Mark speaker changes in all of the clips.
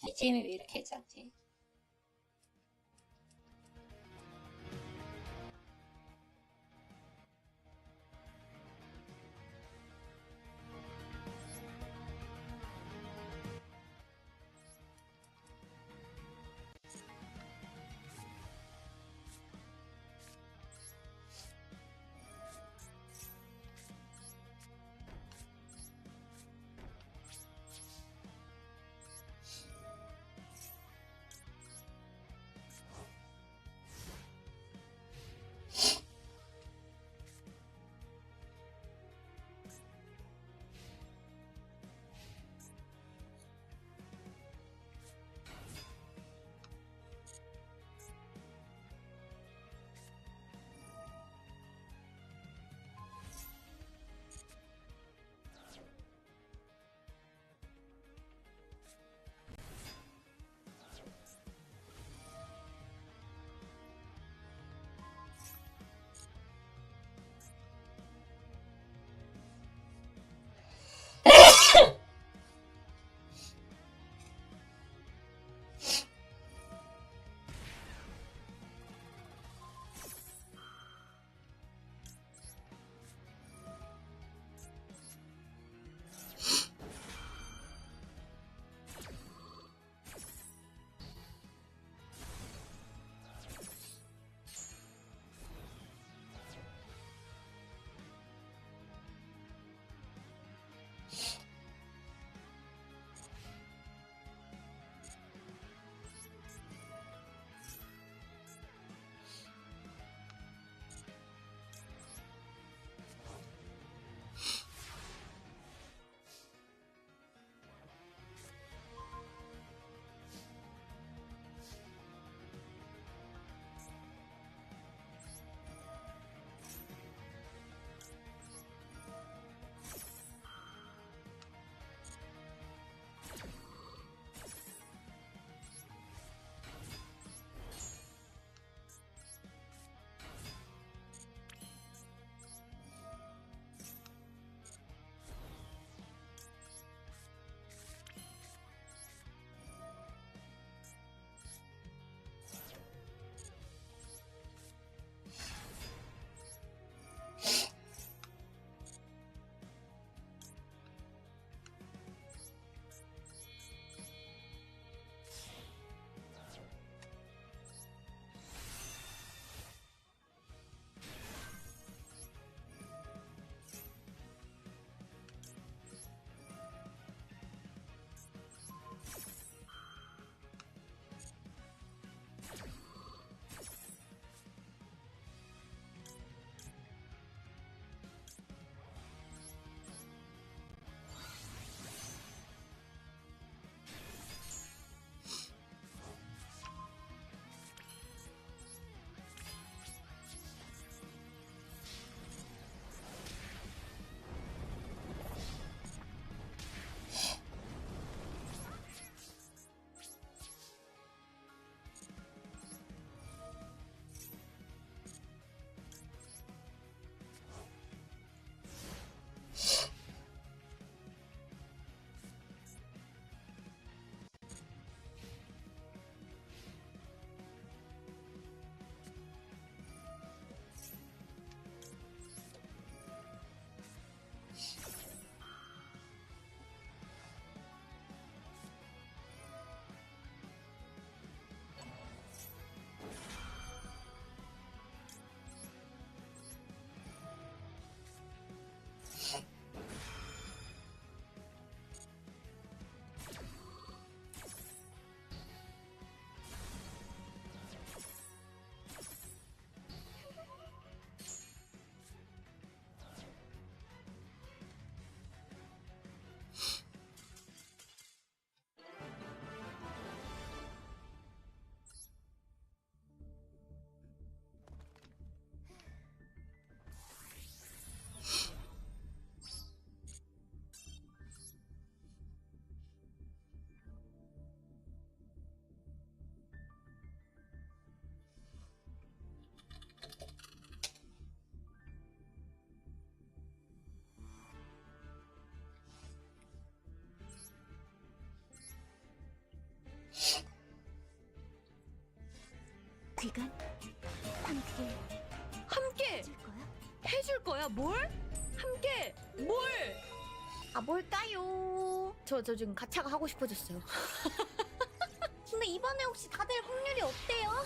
Speaker 1: BGM이 왜 이렇게 작지?
Speaker 2: 귀간 함께
Speaker 3: 함께
Speaker 2: 거야?
Speaker 3: 해줄 거야? 뭘? 함께 뭘?
Speaker 2: 아 뭘까요? 저 지금 가차가 하고 싶어졌어요. 근데 이번에 혹시 다들 확률이 어때요?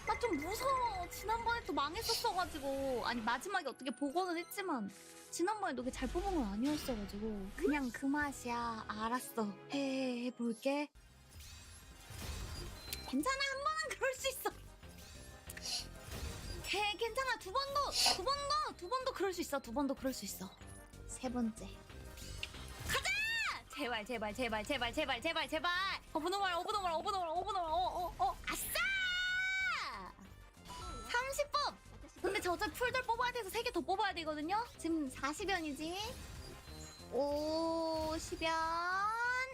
Speaker 2: 나 좀 무서워. 지난번에 또 망했었어가지고. 아니 마지막에 어떻게 복원은 했지만 지난번에 너게 잘 뽑은 건 아니었어가지고 그냥 그 맛이야. 알았어. 해볼게. 괜찮아, 한 번은 그럴 수 있어. 괜찮아. 두 번도 그럴 수 있어. 두 번도 그럴 수 있어. 세 번째. 제발. 오브노말. 아싸! 30번! 근데 저 어차피 풀들 뽑아야 돼서 3개 더 뽑아야 되거든요? 지금 40연이지? 50연. 아,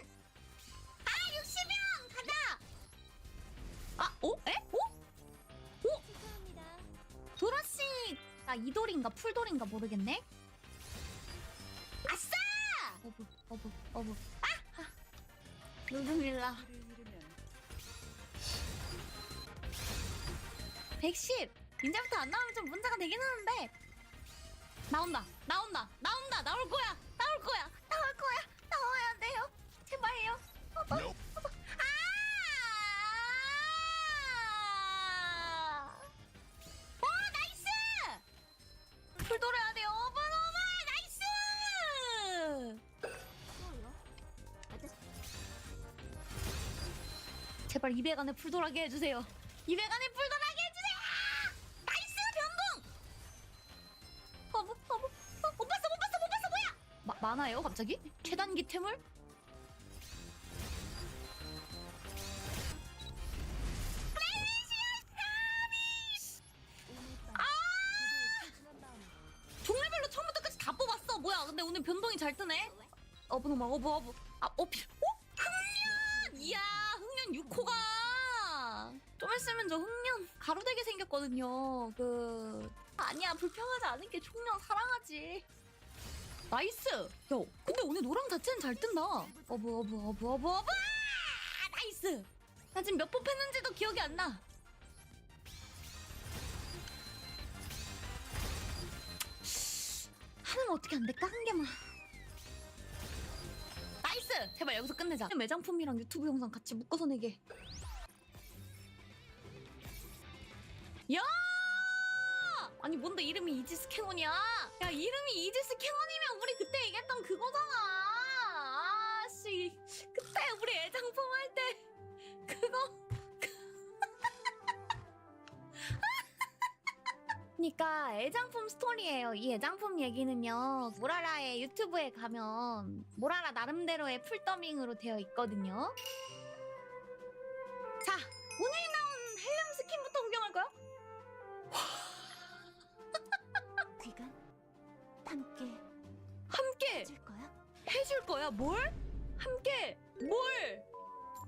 Speaker 2: 60연! 가자! 아, 오? 에? 오? 오? 도라씨! 나 이돌인가 풀돌인가 모르겠네? 아싸! 어브. 아! 누르밀라. 110! 이제부터 안 나오면 좀 문제가 되긴 하는데. 나온다. 나올 거야. 나와야 돼요. 제발요. 나이스! 풀 돌아야 돼요. 나이스! 제발 200 안에 풀 돌아게 해주세요. 200 안에 풀 돌아게 해주세요! 나이스! 변동! 못 봤어, 뭐야! 많아요, 갑자기? 최단기 템을? 종류별로 처음부터 끝까지 다 뽑았어. 뭐야? 근데 오늘 변동이 잘 뜨네. 어브노말. 흥년! 이야, 흥년 6호가 좀 있으면 저 흥년 가로되게 생겼거든요. 아니야, 불평하지 않은 게 총년 사랑하지. 나이스. 야, 근데 오늘 노랑 자체는 잘 뜬다. 어브. 나이스. 나 지금 몇 번 팼는지도 기억이 안 나. 하면 어떻게 안 될까? 한 개만. 나이스! 제발 여기서 끝내자. 매장품이랑 유튜브 영상 같이 묶어서 내게. 야! 아니 뭔데 이름이 이지스 캐논이야? 야, 이름이 이지스 캐논이면 우리 그때 얘기했던 그거잖아. 아씨, 그때 우리 애장품 할 때 그거. 그러니까 애장품 스토리예요. 이 애장품 얘기는요, 모라라의 유튜브에 가면 모라라 나름대로의 풀더밍으로 되어 있거든요. 자, 오늘 나온 헬름 스킨부터 구경할까요? 귀간 함께 해줄 거야? 뭘? 함께 뭘?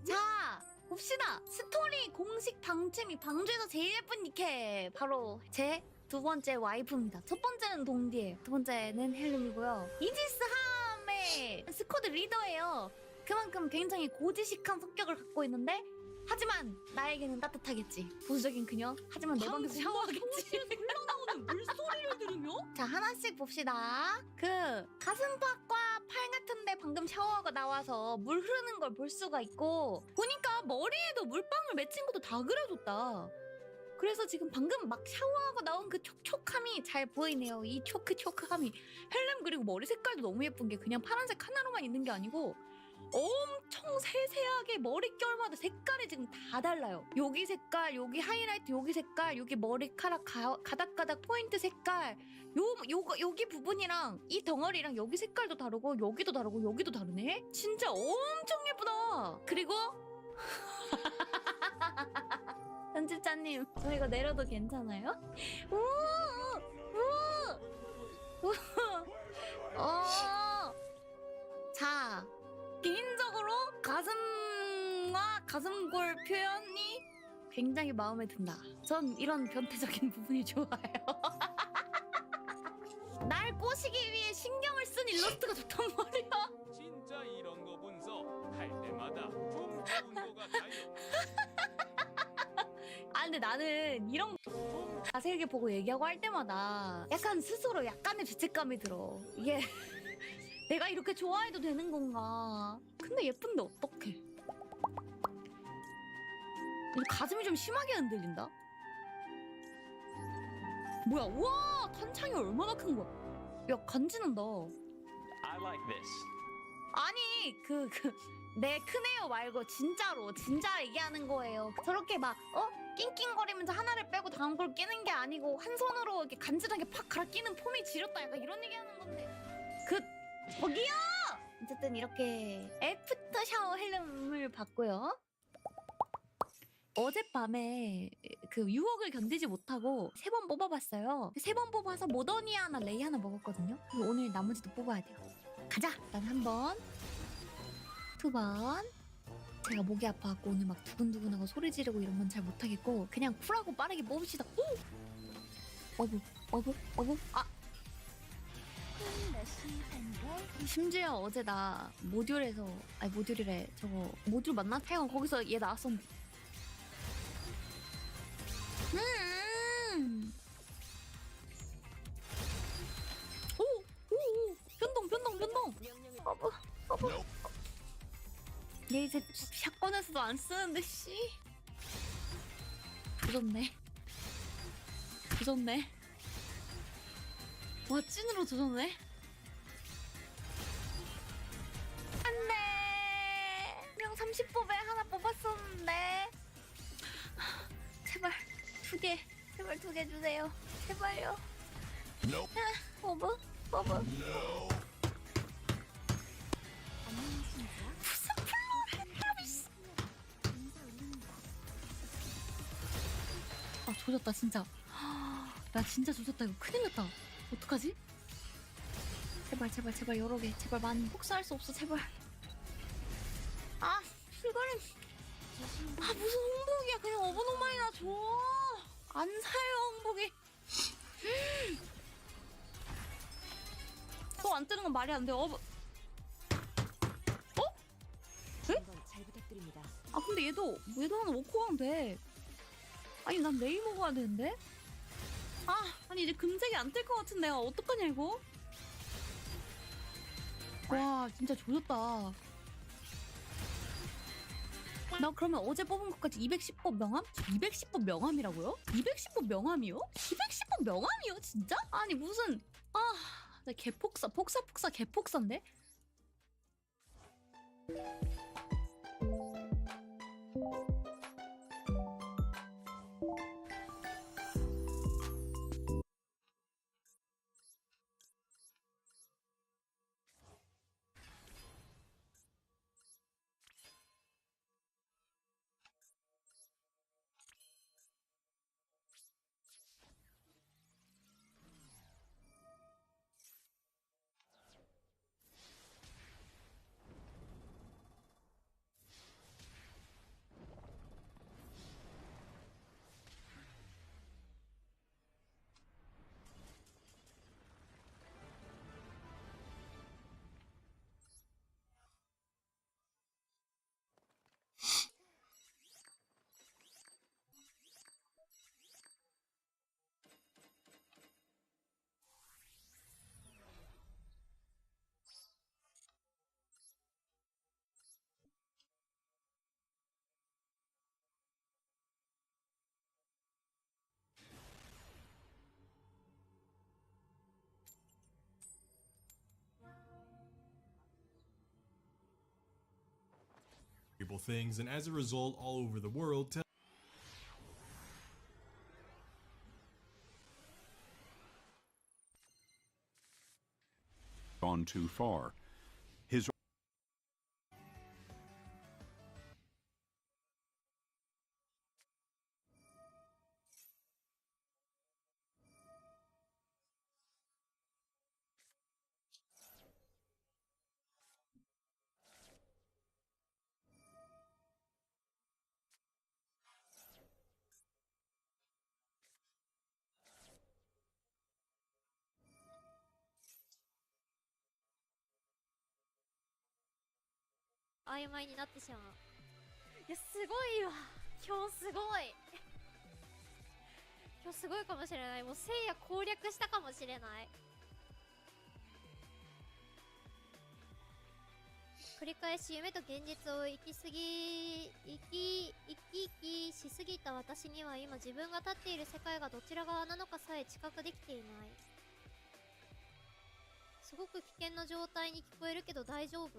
Speaker 2: 자, 봅시다. 스토리 공식 방침이 방주에서 제일 예쁜 니케, 바로 제 두 번째 와이프입니다. 첫 번째는 동디예요. 두 번째는 헬름이고요. 이지스 함의 스쿼드 리더예요. 그만큼 굉장히 고지식한 성격을 갖고 있는데, 하지만 나에게는 따뜻하겠지. 보수적인 그녀. 하지만 내 방에서 샤워하겠지.
Speaker 3: 흘러나오는 물소리를 들으며?
Speaker 2: 자, 하나씩 봅시다. 가슴팍과 팔 같은데 방금 샤워하고 나와서 물 흐르는 걸 볼 수가 있고, 보니까 머리에도 물방울 맺힌 것도 다 그려줬다. 그래서 지금 방금 막 샤워하고 나온 그 촉촉함이 잘 보이네요. 이 초크함이. 헬름, 그리고 머리 색깔도 너무 예쁜 게 그냥 파란색 하나로만 있는 게 아니고 엄청 세세하게 머릿결마다 색깔이 지금 다 달라요. 여기 색깔, 여기 하이라이트, 여기 색깔, 여기 머리카락 가닥가닥 포인트 색깔, 여기 부분이랑 이 덩어리랑 여기 색깔도 다르고, 여기도 다르고, 여기도 다르네. 진짜 엄청 예쁘다. 그리고 편집자님, 저 이거 내려도 괜찮아요? 자, 개인적으로 가슴과 가슴골 표현이 굉장히 마음에 든다. 전 이런 변태적인 부분이 좋아요. 날 꼬시기 위해 신경을 쓴 일러스트가 좋단 말이야.
Speaker 4: 진짜 이런 거 분석 할 때마다 좀 좋은 거가 다요.
Speaker 2: 안 근데 나는 이런 거 자세하게 보고 얘기하고 할 때마다 약간 스스로 약간의 죄책감이 들어. 이게 내가 이렇게 좋아해도 되는 건가? 근데 예쁜데 어떡해? 이거 가슴이 좀 심하게 흔들린다? 뭐야, 우와! 탄창이 얼마나 큰 거야? 야, 간지난다.
Speaker 4: I like this.
Speaker 2: 아니, 내 큰애요 말고 진짜로 진짜 얘기하는 거예요. 저렇게 막 낑낑거리면서 하나를 빼고 다음 걸 끼는 게 아니고 한 손으로 이렇게 간지나게 팍 갈아 끼는 폼이 지렸다, 약간 이런 얘기하는 건데. 저기요! 어쨌든 이렇게 애프터 샤워 헬름을 받고요. 어젯밤에 그 유혹을 견디지 못하고 3번 뽑아봤어요. 3번 뽑아서 모더니아 하나, 레이 하나 먹었거든요. 그리고 오늘 나머지도 뽑아야 돼요. 가자! 일단 1번, 2번. 제가 목이 아파갖고 오늘 막 두근두근하고 소리 지르고 이런 건 잘 못하겠고 그냥 쿨하고 빠르게 뽑읍시다. 오! 어부. 아! 심지어 어제 나 모듈에서 모듈이래. 저거 모듈 맞나? 하여간 거기서 얘 나왔었는데. 오! 변동. 어부. 얘 이제 샷건에서도 안 쓰는데 씨. 조졌네. 와, 찐으로 조졌네. 안돼. 그냥 30뽑에 하나 뽑았었는데. 제발 2개. 제발 2개 주세요. 제발요. 버브. 무슨 플로레. 아, 조졌다 진짜. 나 진짜 조졌다. 이거 큰일 났다. 어떡하지? 제발 여러 개. 제발 많이. 복사할 수 없어. 제발. 아, 출거림. 아, 무슨 홍복이야. 그냥 어버노마이나 줘. 안 사요, 홍복이. 또 안 뜨는 건 말이 안 돼. 에?
Speaker 3: 잘 부탁드립니다.
Speaker 2: 아, 근데 얘도 하나 놓고 가면 돼. 아니, 난 레이 먹어야 되는데? 아니 이제 금색이 안 뜰 것 같은데. 어떡하냐 이거? 와, 진짜 조졌다. 나 그러면 어제 뽑은 것까지 210법 명함? 210법 명함이라고요? 210법 명함이요? 210법 명함이요? 진짜? 아니 무슨 나 개폭사 개폭사인데?
Speaker 5: things, and as a result, all over the world.
Speaker 6: Gone too far. His
Speaker 3: 曖昧になってしまう。いや、すごいわ。今日すごい。
Speaker 7: 今日すごいかもしれない。もう聖夜攻略したかもしれない。繰り返し夢と現実を行き来しすぎた私には今自分が立っている世界がどちら側なのかさえ知覚できていない。すごく危険な状態に聞こえるけど大丈夫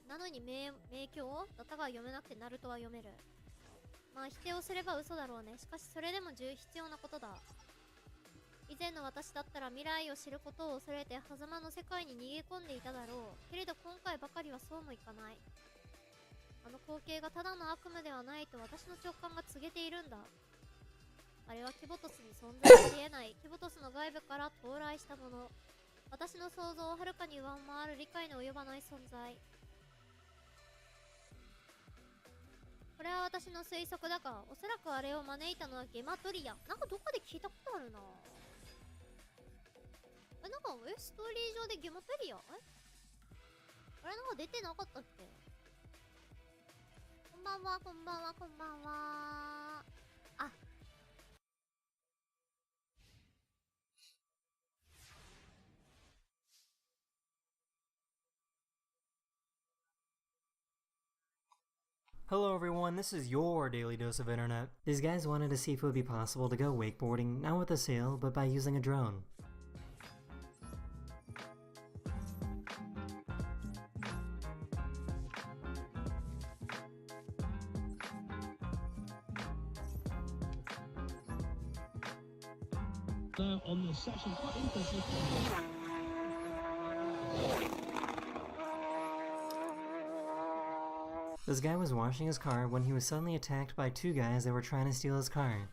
Speaker 7: なのに名教だったが読めなくてナルトは読める。まあ否定をすれば嘘だろうね。しかしそれでも必要なことだ。以前の私だったら未来を知ることを恐れて狭間の世界に逃げ込んでいただろう。けれど今回ばかりはそうもいかない。あの光景がただの悪夢ではないと私の直感が告げているんだ。あれはキボトスに存在し得ない。キボトスの外部から到来したもの。私の想像をはるかに上回る理解の及ばない存在。これは私の推測だが、おそらくあれを招いたのはゲマトリア。なんかどっかで聞いたことあるな。なんかストーリー上でゲマトリアあれなんか出てなかったっけ。こんばんはこんばんはこんばんは。あ、
Speaker 8: Hello everyone, this is your daily dose of internet. These guys wanted to see if it would be possible to go wakeboarding, not with a sail, but by using a drone.
Speaker 9: On the session, quite interesting.
Speaker 8: This guy was washing his car when he was suddenly attacked by two guys that were trying to steal his car.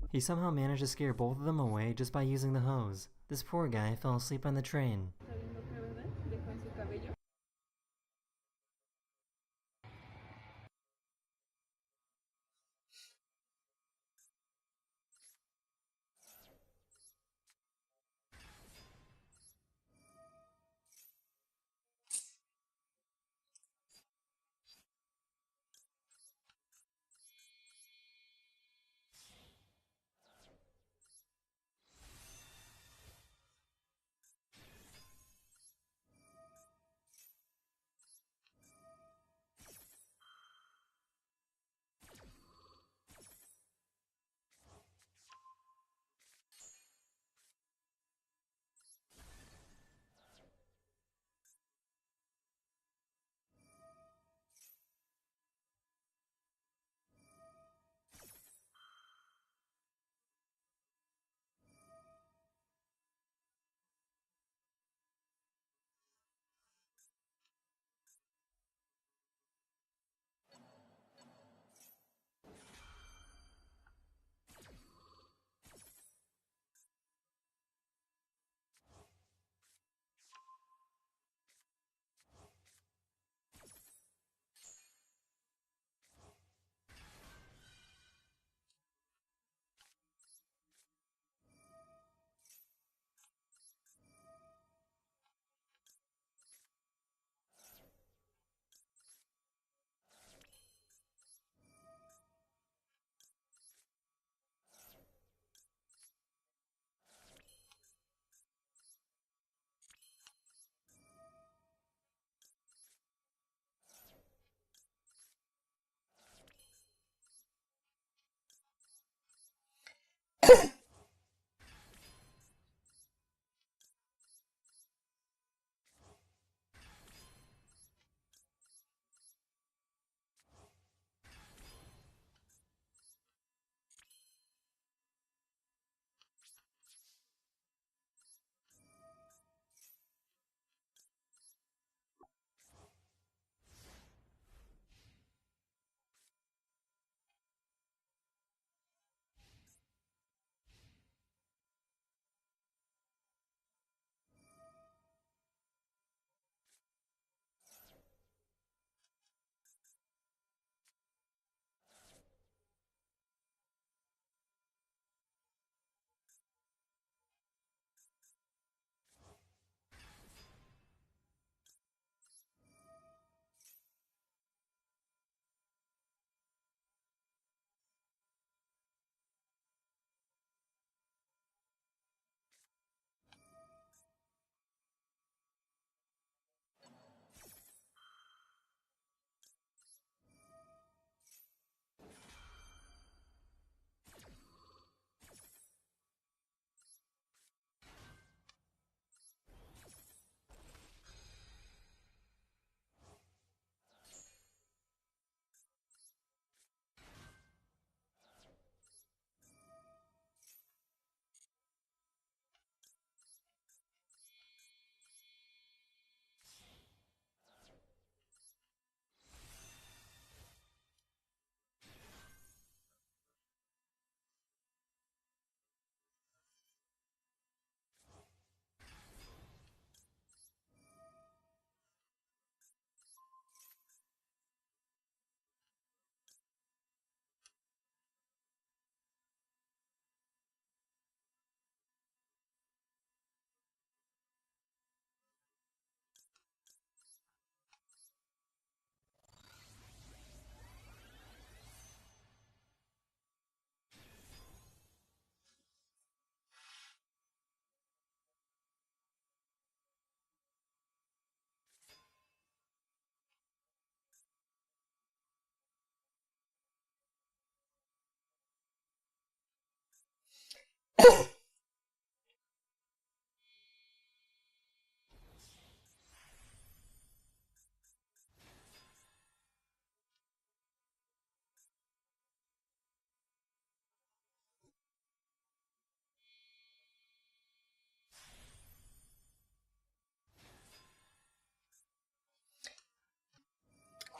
Speaker 8: He somehow managed to scare both of them away just by using the hose. This poor guy fell asleep on the train.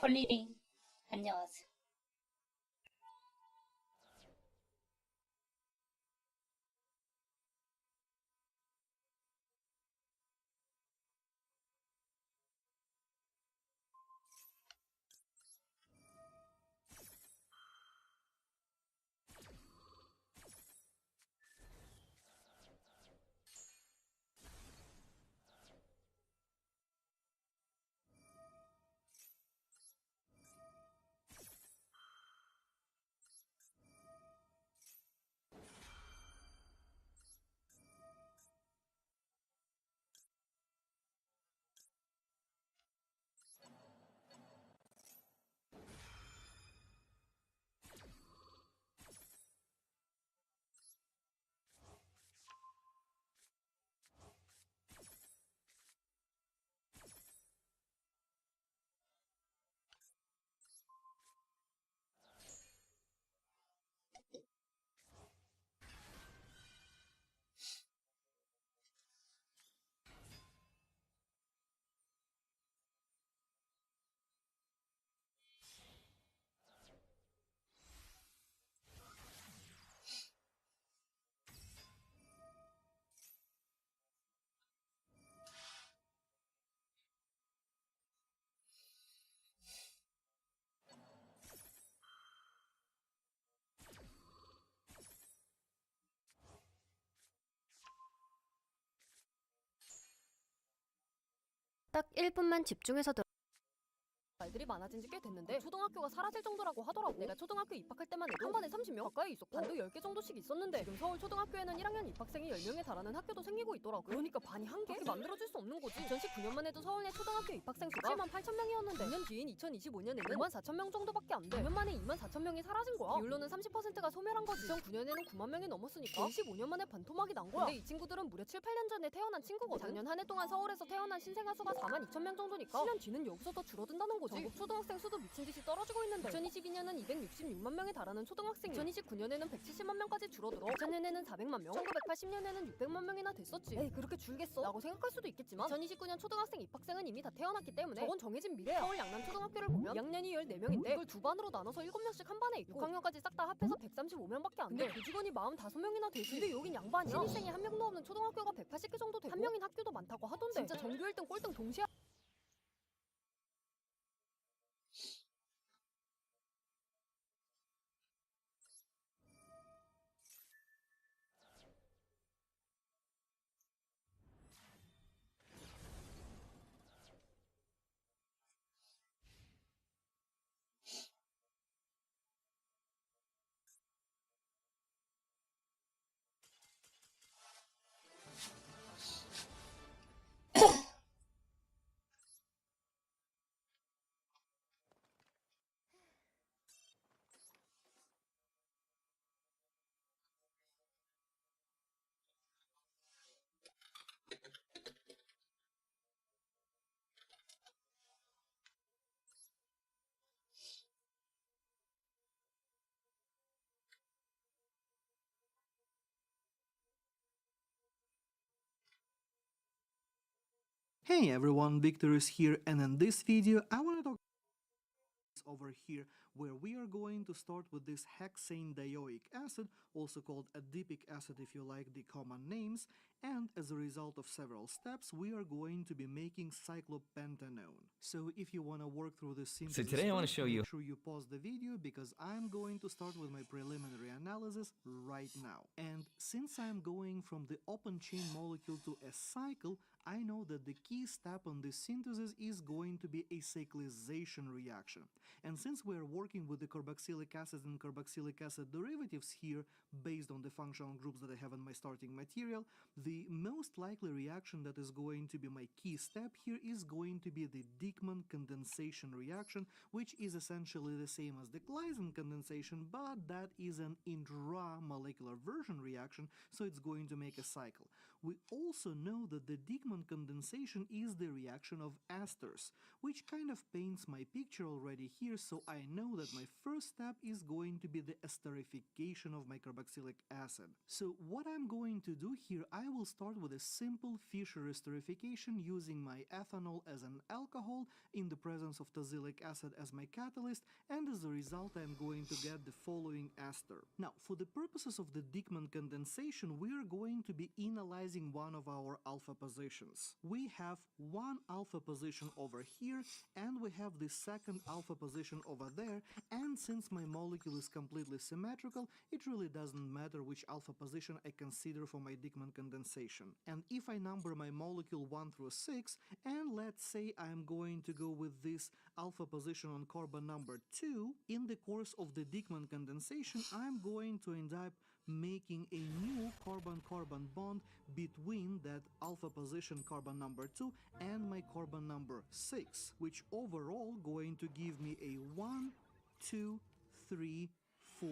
Speaker 1: 홀리링 안녕하세요.
Speaker 7: 딱 1분만 집중해서 들어.
Speaker 3: 말들이 많아진 지 꽤 됐는데 초등학교가 사라질 정도라고 하더라고. 내가 초등학교 입학할 때만 해도 한 반에 30명 가까이 있었고 반도 10개 정도씩 있었는데 지금 서울 초등학교에는 1학년 입학생이 10명에 달하는 학교도 생기고 있더라고. 그러니까 반이 한 개? 그렇게 만들어질 수 없는 거지. 2019년만 해도 서울 내 초등학교 입학생 수가 7만 8천 명이었는데 2년 뒤인 2025년에는 5만 4천 명 정도밖에 안 돼. 2년 만에 2만 4천 명이 사라진 거야. 비율로는 30%가 소멸한 거지. 2009년에는 9만 명이 넘었으니까 25년 만에 반토막이 난 거야. 근데 이 친구들은 무려 7, 8년 전에 태어난 친구거든. 작년 한 해 동안 서울에서 태어난 신생아 수가 4만 2천 명 정도니까 7년 뒤는 여기서 더 줄어든다는 거지. 전국 초등학생 수도 미친듯이 떨어지고 있는데 2022년은 266만 명에 달하는 초등학생이 2029년에는 170만 명까지 줄어들어 2000년에는 400만 명 1980년에는 600만 명이나 됐었지. 에이 그렇게 줄겠어? 라고 생각할 수도 있겠지만 2029년 초등학생 입학생은 이미 다 태어났기 때문에 저건 정해진 미래야. 서울 양남 초등학교를 보면 2학년이 14명인데 그걸 두 반으로 나눠서 7명씩 한 반에 있고 6학년까지 싹 다 합해서 135명밖에 안 돼. 근데 교직원이 45명이나 되지. 근데 여긴 양반이야. 신입생이 한 명도 없는 초등학교가 180개 정도 되고 한 명인 학교도 많다고 하던데 진짜 전교 1등 꼴등 동시에
Speaker 10: Hey everyone, Victor is here, and in this video I want to talk over here where we are going to start with this hexane dioic acid, also called adipic acid if you like the common names, and as a result of several steps we are going to be making cyclopentanone. So if you want to work through this synthesis,
Speaker 11: today I want to show you.
Speaker 10: make sure you pause the video because I'm going to start with my preliminary analysis right now. And since I'm going from the open chain molecule to a cycle, I know that the key step on this synthesis is going to be a cyclization reaction. And since we're working with the carboxylic acid and carboxylic acid derivatives here based on the functional groups that I have in my starting material, The most likely reaction that is going to be my key step here is going to be the Diekmann condensation reaction, which is essentially the same as the Gleisen condensation, but that is an intramolecular version reaction, so it's going to make a cycle. We also know that the Diekmann condensation is the reaction of esters, which kind of paints my picture already here, so I know that my first step is going to be the esterification of my carboxylic acid. So what I'm going to do here, I will start with a simple Fischer esterification using my ethanol as an alcohol in the presence of tazilic acid as my catalyst, and as a result I'm going to get the following ester. Now, for the purposes of the Diekmann condensation, we are going to be enolizing one of our alpha positions. We have one alpha position over here, and we have the second alpha position over there, and since my molecule is completely symmetrical, it really doesn't matter which alpha position I consider for my Diekmann condensation. And if I number my molecule 1 through 6, and let's say I'm going to go with this alpha position on carbon number 2, in the course of the Diekmann condensation, I'm going to end up making a new carbon-carbon bond between that alpha position carbon number 2 and my carbon number 6, which overall going to give me a 1, 2, 3, 4,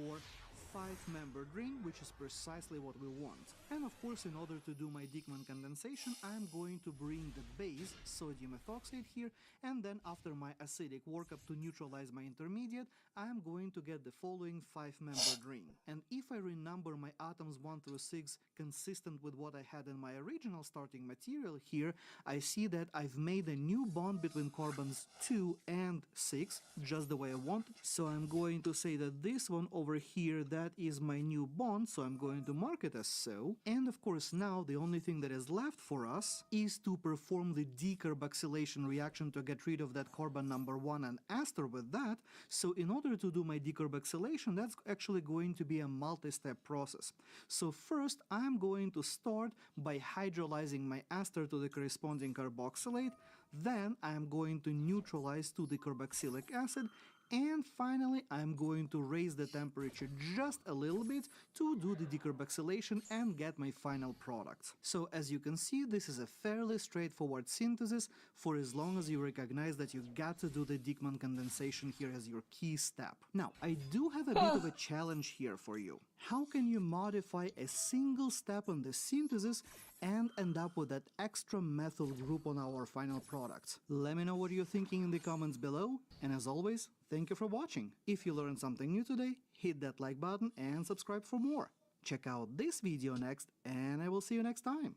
Speaker 10: 5-membered ring, which is precisely what we want. And of course, in order to do my Diekmann condensation, I'm going to bring the base, sodium ethoxide here, and then after my acidic workup to neutralize my intermediate, I'm going to get the following 5-membered ring. And if I renumber my atoms 1 through 6 consistent with what I had in my original starting material here, I see that I've made a new bond between carbons 2 and 6, just the way I wanted. So I'm going to say that this one over here, that is my new bond, so I'm going to mark it as so. And of course now the only thing that is left for us is to perform the decarboxylation reaction to get rid of that carbon number 1 and ester with that. So in order to do my decarboxylation, that's actually going to be a multi-step process. So first I'm going to start by hydrolyzing my ester to the corresponding carboxylate, then I'm going to neutralize to the carboxylic acid, and finally I'm going to raise the temperature just a little bit to do the decarboxylation and get my final product. So as you can see, this is a fairly straightforward synthesis for as long as you recognize that you got to do the Diekmann condensation here as your key step. Now, I do have a bit of a challenge here for you. How can you modify a single step on the synthesis and end up with that extra methyl group on our final product? Let me know what you're thinking in the comments below, and as always, thank you for watching. If you learned something new today, hit that like button and subscribe for more. Check out this video next, and I will see you next time.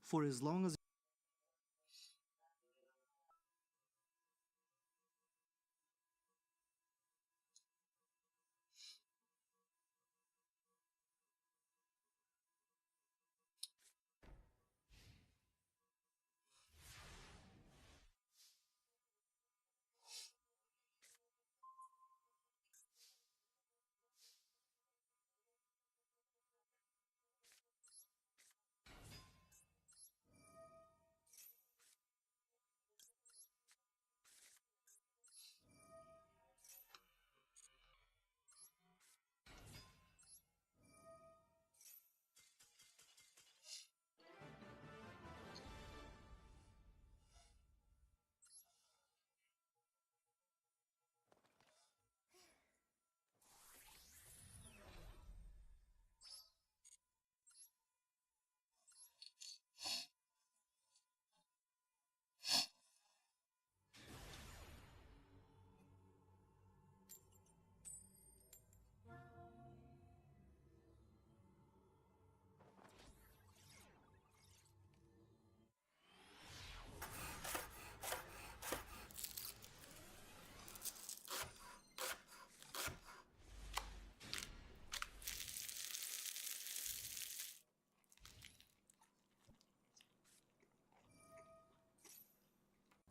Speaker 10: For as long as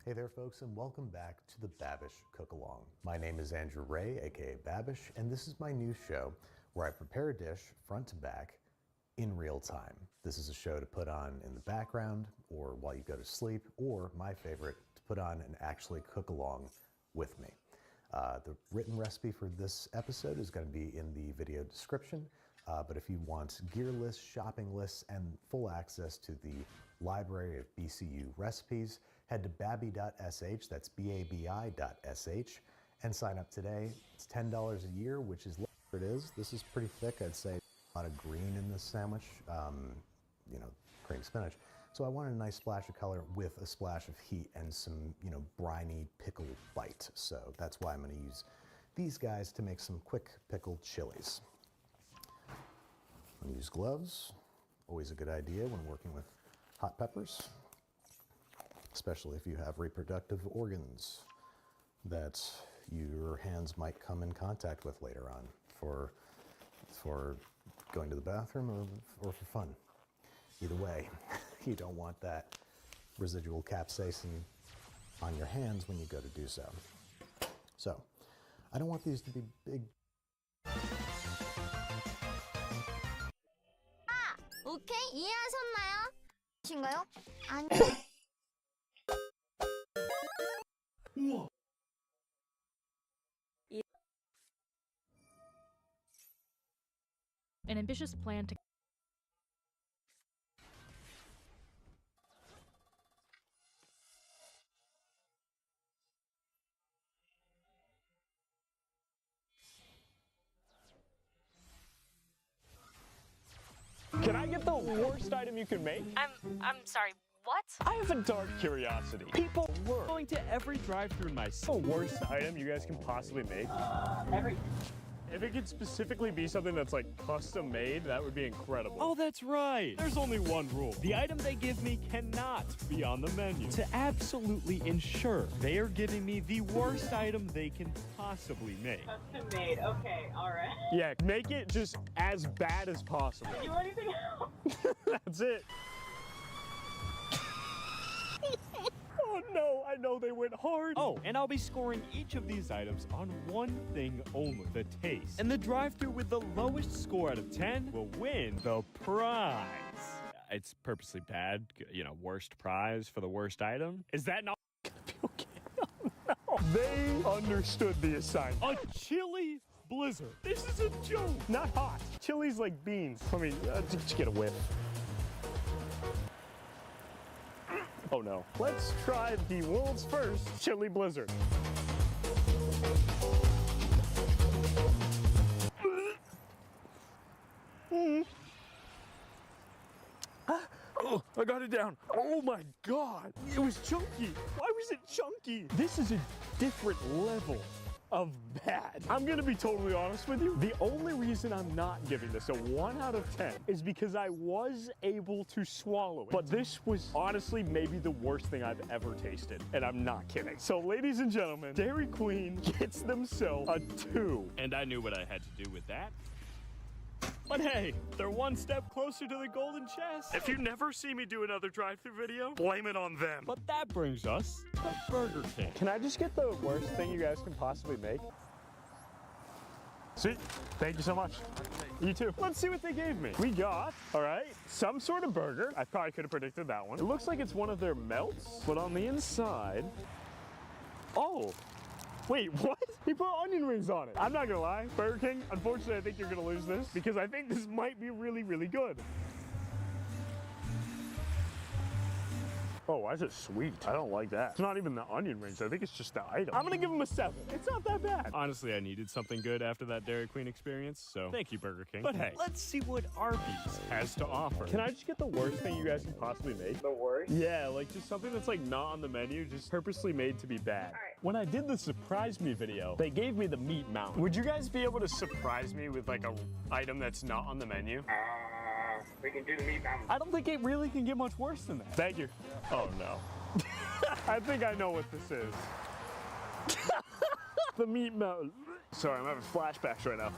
Speaker 11: Hey there folks, and welcome back to the Babish Cook Along. My name is Andrew Ray, aka Babish, and this is my new show where I prepare a dish front to back in real time. This is a show to put on in the background or while you go to sleep, or my favorite, to put on and actually cook along with me. The written recipe for this episode is going to be in the video description. But if you want gear lists, shopping lists, and full access to the library of BCU recipes, head to babi.sh, that's babi.sh, and sign up today. It's $10 a year, which is what it is. This is pretty thick. I'd say a lot of green in this sandwich, you know, cream spinach. So I wanted a nice splash of color with a splash of heat and some, you know, briny pickle bite. So that's why I'm going to use these guys to make some quick pickled chilies. I'm going to use gloves. Always a good idea when working with hot peppers, especially if you have reproductive organs that your hands might come in contact with later on for going to the bathroom or for fun. Either way, you don't want that residual capsaicin on your hands when you go to do so. So, I don't want these to be big.
Speaker 2: 오케이, 이해하셨나요? 신가요? 아니.
Speaker 12: An ambitious plan to
Speaker 4: Can I get the worst item you can make?
Speaker 12: I'm sorry, what?
Speaker 4: I have a dark curiosity. People were going to every drive-thru in my city. The worst item you guys can possibly make? If it could specifically be something that's like custom made, that would be incredible. Oh, that's right. There's only one rule. The item they give me cannot be on the menu. To absolutely ensure they are giving me the worst item they can possibly make.
Speaker 13: Custom made, okay, alright.
Speaker 4: Yeah, make it just as bad as possible.
Speaker 13: Do you want anything else?
Speaker 4: That's it. Oh no, I know they went hard. Oh, and I'll be scoring each of these items on one thing only, the taste. And the drive-thru with the lowest score out of 10 will win the prize. It's purposely bad, you know, worst prize for the worst item. Is that not gonna be okay? Oh no. They understood the assignment. A chili blizzard. This is a joke. Not hot. Chili's like beans. Let me just get a whiff. Oh no. Let's try the world's first chili blizzard. Oh, I got it down. Oh my god. It was chunky. Why was it chunky? This is a different level of bad. I'm gonna be totally honest with you. The only reason I'm not giving this a 1 out of 10 is because I was able to swallow it. But this was honestly maybe the worst thing I've ever tasted. And I'm not kidding. So ladies and gentlemen, Dairy Queen gets themselves a 2. And I knew what I had to do with that. But hey, they're one step closer to the golden chest. If you never see me do another drive-thru video, blame it on them. But that brings us to Burger King. Can I just get the worst thing you guys can possibly make? Sweet. Thank you so much. You too. Let's see what they gave me. We got, all right, some sort of burger. I probably could have predicted that one. It looks like it's one of their melts, but on the inside, oh. Wait, what? He put onion rings on it. I'm not gonna lie, Burger King, unfortunately I think you're gonna lose this because I think this might be really, really good. Oh, why is it sweet? I don't like that. It's not even the onion rings. I think it's just the item. I'm gonna give him a 7. It's not that bad. Honestly, I needed something good after that Dairy Queen experience, so thank you, Burger King. But hey, let's see what Arby's has to offer. Can I just get the worst thing you guys can possibly make?
Speaker 13: The worst?
Speaker 4: Yeah, like just something that's like not on the menu, just purposely made to be bad.
Speaker 13: All right.
Speaker 4: When I did the surprise me video, they gave me the meat mountain. Would you guys be able to surprise me with like a item that's not on the menu?
Speaker 13: We can do the meat mountain.
Speaker 4: I don't think it really can get much worse than that. Thank you. Oh no. I think I know what this is. The meat mountain. Sorry, I'm having flashbacks right now.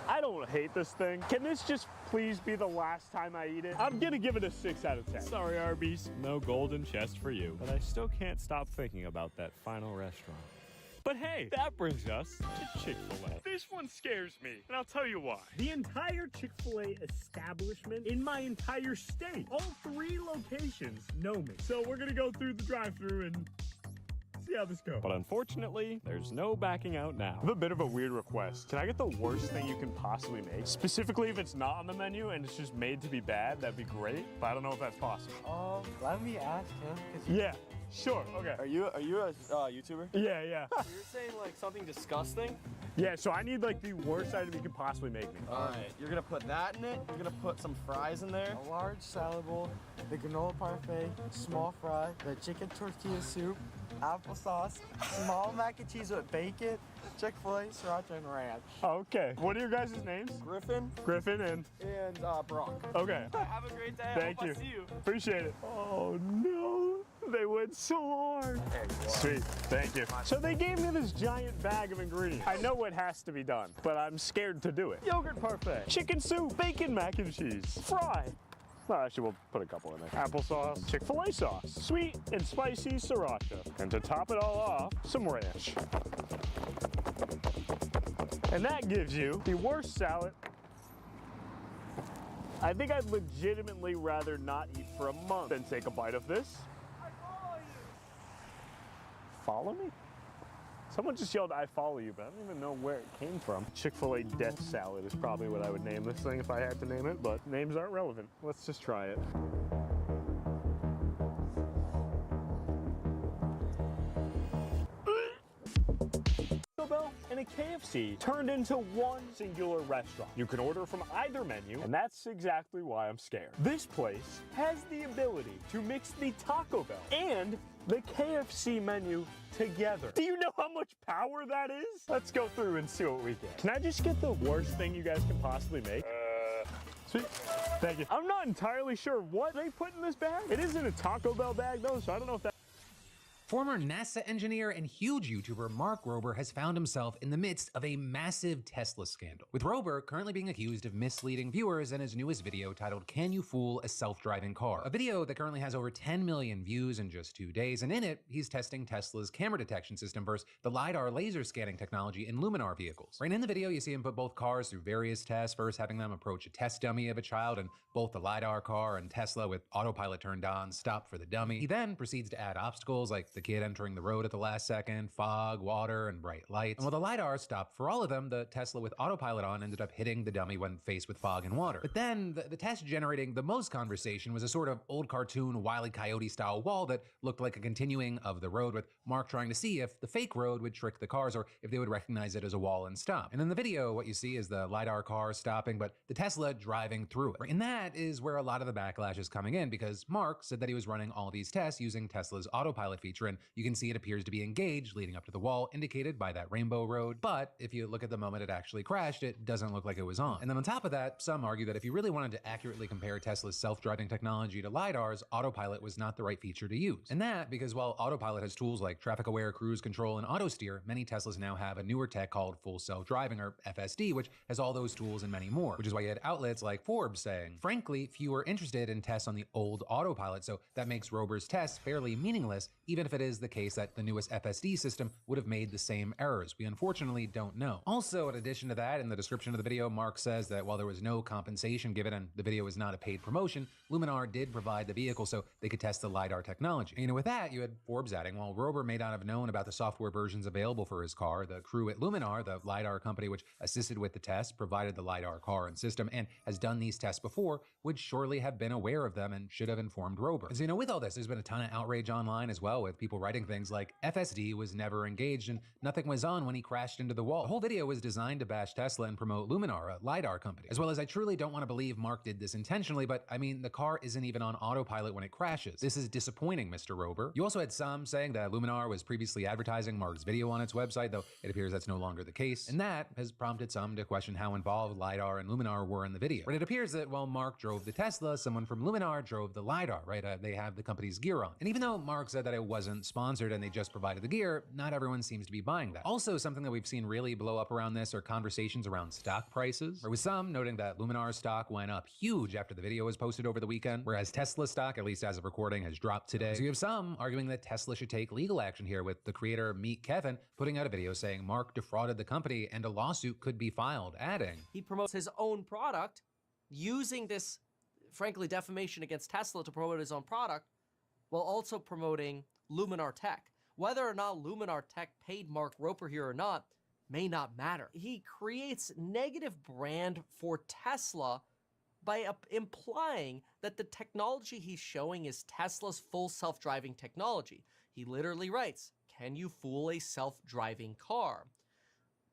Speaker 4: I don't hate this thing. Can this just please be the last time I eat it? I'm gonna give it a 6 out of 10. Sorry, Arby's, no golden chest for you. But I still can't stop thinking about that final restaurant. But hey, that brings us to Chick-fil-A. This one scares me, and I'll tell you why. The entire Chick-fil-A establishment in my entire state, all 3 locations know me. So we're gonna go through the drive-thru and see how this goes. But unfortunately, there's no backing out now. I have a bit of a weird request. Can I get the worst thing you can possibly make? Specifically, if it's not on the menu and it's just made to be bad, that'd be great. But I don't know if that's possible.
Speaker 14: Let me ask him.
Speaker 4: Yeah, sure, okay.
Speaker 14: Are you a YouTuber?
Speaker 4: Yeah.
Speaker 14: You're saying like something disgusting?
Speaker 4: Yeah, so I need like the worst item you can possibly make me.
Speaker 14: Alright, you're gonna put that in it, you're gonna put some fries in there. A large salad bowl, the granola parfait, small fry, the chicken tortilla soup, applesauce, small mac and cheese with bacon, Chick-fil-A, sriracha, and ranch.
Speaker 4: Okay, what are your guys' names?
Speaker 14: Griffin
Speaker 4: and
Speaker 14: Brock.
Speaker 4: Okay.
Speaker 14: Have a great day.
Speaker 4: Thank you.
Speaker 14: I hope I see you.
Speaker 4: Appreciate it. Oh no, they went so hard. Sweet, thank you. So they gave me this giant bag of ingredients. I know what has to be done, but I'm scared to do it. Yogurt parfait, chicken soup, bacon mac and cheese, fry. Well, actually, we'll put a couple in there. Applesauce, Chick-fil-A sauce, sweet and spicy sriracha. And to top it all off, some ranch. And that gives you the worst salad. I think I'd legitimately rather not eat for a month than take a bite of this. I follow you. Follow me? Someone just yelled, I follow you, but I don't even know where it came from. Chick-fil-A death salad is probably what I would name this thing if I had to name it, but names aren't relevant. Let's just try it. Taco Bell and a KFC turned into one singular restaurant. You can order from either menu, and that's exactly why I'm scared. This place has the ability to mix the Taco Bell and the KFC menu together. Do you know how much power that is? Let's go through and see what we get. Can I just get the worst thing you guys can possibly make? Sweet. Thank you. I'm not entirely sure what they put in this bag. It isn't a Taco Bell bag though, so I don't know if that.
Speaker 15: Former NASA engineer and huge YouTuber Mark Rober has found himself in the midst of a massive Tesla scandal, with Rober currently being accused of misleading viewers in his newest video titled Can You Fool a Self-Driving Car? A video that currently has over 10 million views in just 2 days, and in it, he's testing Tesla's camera detection system versus the LiDAR laser scanning technology in Luminar vehicles. Right in the video, you see him put both cars through various tests, first having them approach a test dummy of a child, and both the LiDAR car and Tesla with autopilot turned on stop for the dummy. He then proceeds to add obstacles like the kid entering the road at the last second, fog, water, and bright lights. And while the LiDAR stopped for all of them, the Tesla with autopilot on ended up hitting the dummy when faced with fog and water. But then, the test generating the most conversation was a sort of old cartoon Wile E. Coyote style wall that looked like a continuing of the road, with Mark trying to see if the fake road would trick the cars or if they would recognize it as a wall and stop. And in the video, what you see is the LiDAR car stopping, but the Tesla driving through it. And that is where a lot of the backlash is coming in, because Mark said that he was running all these tests using Tesla's autopilot feature, and you can see it appears to be engaged leading up to the wall, indicated by that rainbow road. But if you look at the moment it actually crashed, it doesn't look like it was on. And then on top of that, some argue that if you really wanted to accurately compare Tesla's self-driving technology to LiDAR's, autopilot was not the right feature to use. And that because while autopilot has tools like traffic-aware cruise control and auto steer, many Teslas now have a newer tech called full self-driving, or FSD, which has all those tools and many more, which is why you had outlets like Forbes saying, frankly, few are interested in tests on the old autopilot, so that makes Rober's tests fairly meaningless, even if it is the case that the newest FSD system would have made the same errors. We unfortunately don't know. Also, in addition to that, in the description of the video, Mark says that while there was no compensation given and the video was not a paid promotion, Luminar did provide the vehicle so they could test the LiDAR technology. And, with that, you had Forbes adding, while Rober may not have known about the software versions available for his car, the crew at Luminar, the LiDAR company which assisted with the test, provided the LiDAR car and system, and has done these tests before, would surely have been aware of them and should have informed Rober. So, with all this, there's been a ton of outrage online as well, with people writing things like, FSD was never engaged and nothing was on when he crashed into the wall. The whole video was designed to bash Tesla and promote Luminar, a LiDAR company. As well as I truly don't want to believe Mark did this intentionally, but I mean, the car isn't even on autopilot when it crashes. This is disappointing, Mr. Rober. You also had some saying that Luminar was previously advertising Mark's video on its website, though it appears that's no longer the case. And that has prompted some to question how involved LiDAR and Luminar were in the video. But it appears that while Mark drove the Tesla, someone from Luminar drove the LiDAR, right? They have the company's gear on. And even though Mark said that it wasn't sponsored and they just provided the gear, not everyone seems to be buying that. Also, something that we've seen really blow up around this are conversations around stock prices, with some noting that Luminar stock went up huge after the video was posted over the weekend, whereas Tesla stock, at least as of recording, has dropped today. So you have some arguing that Tesla should take legal action here, with the creator Meet Kevin putting out a video saying Mark defrauded the company and a lawsuit could be filed, adding,
Speaker 16: he promotes his own product using this, frankly, defamation against Tesla to promote his own product, while also promoting Luminar Tech, Whether or not Luminar Tech paid Mark Roper here or not may not matter. He creates negative brand for Tesla by implying that the technology he's showing is Tesla's full self-driving technology. He literally writes, "Can you fool a self-driving car?"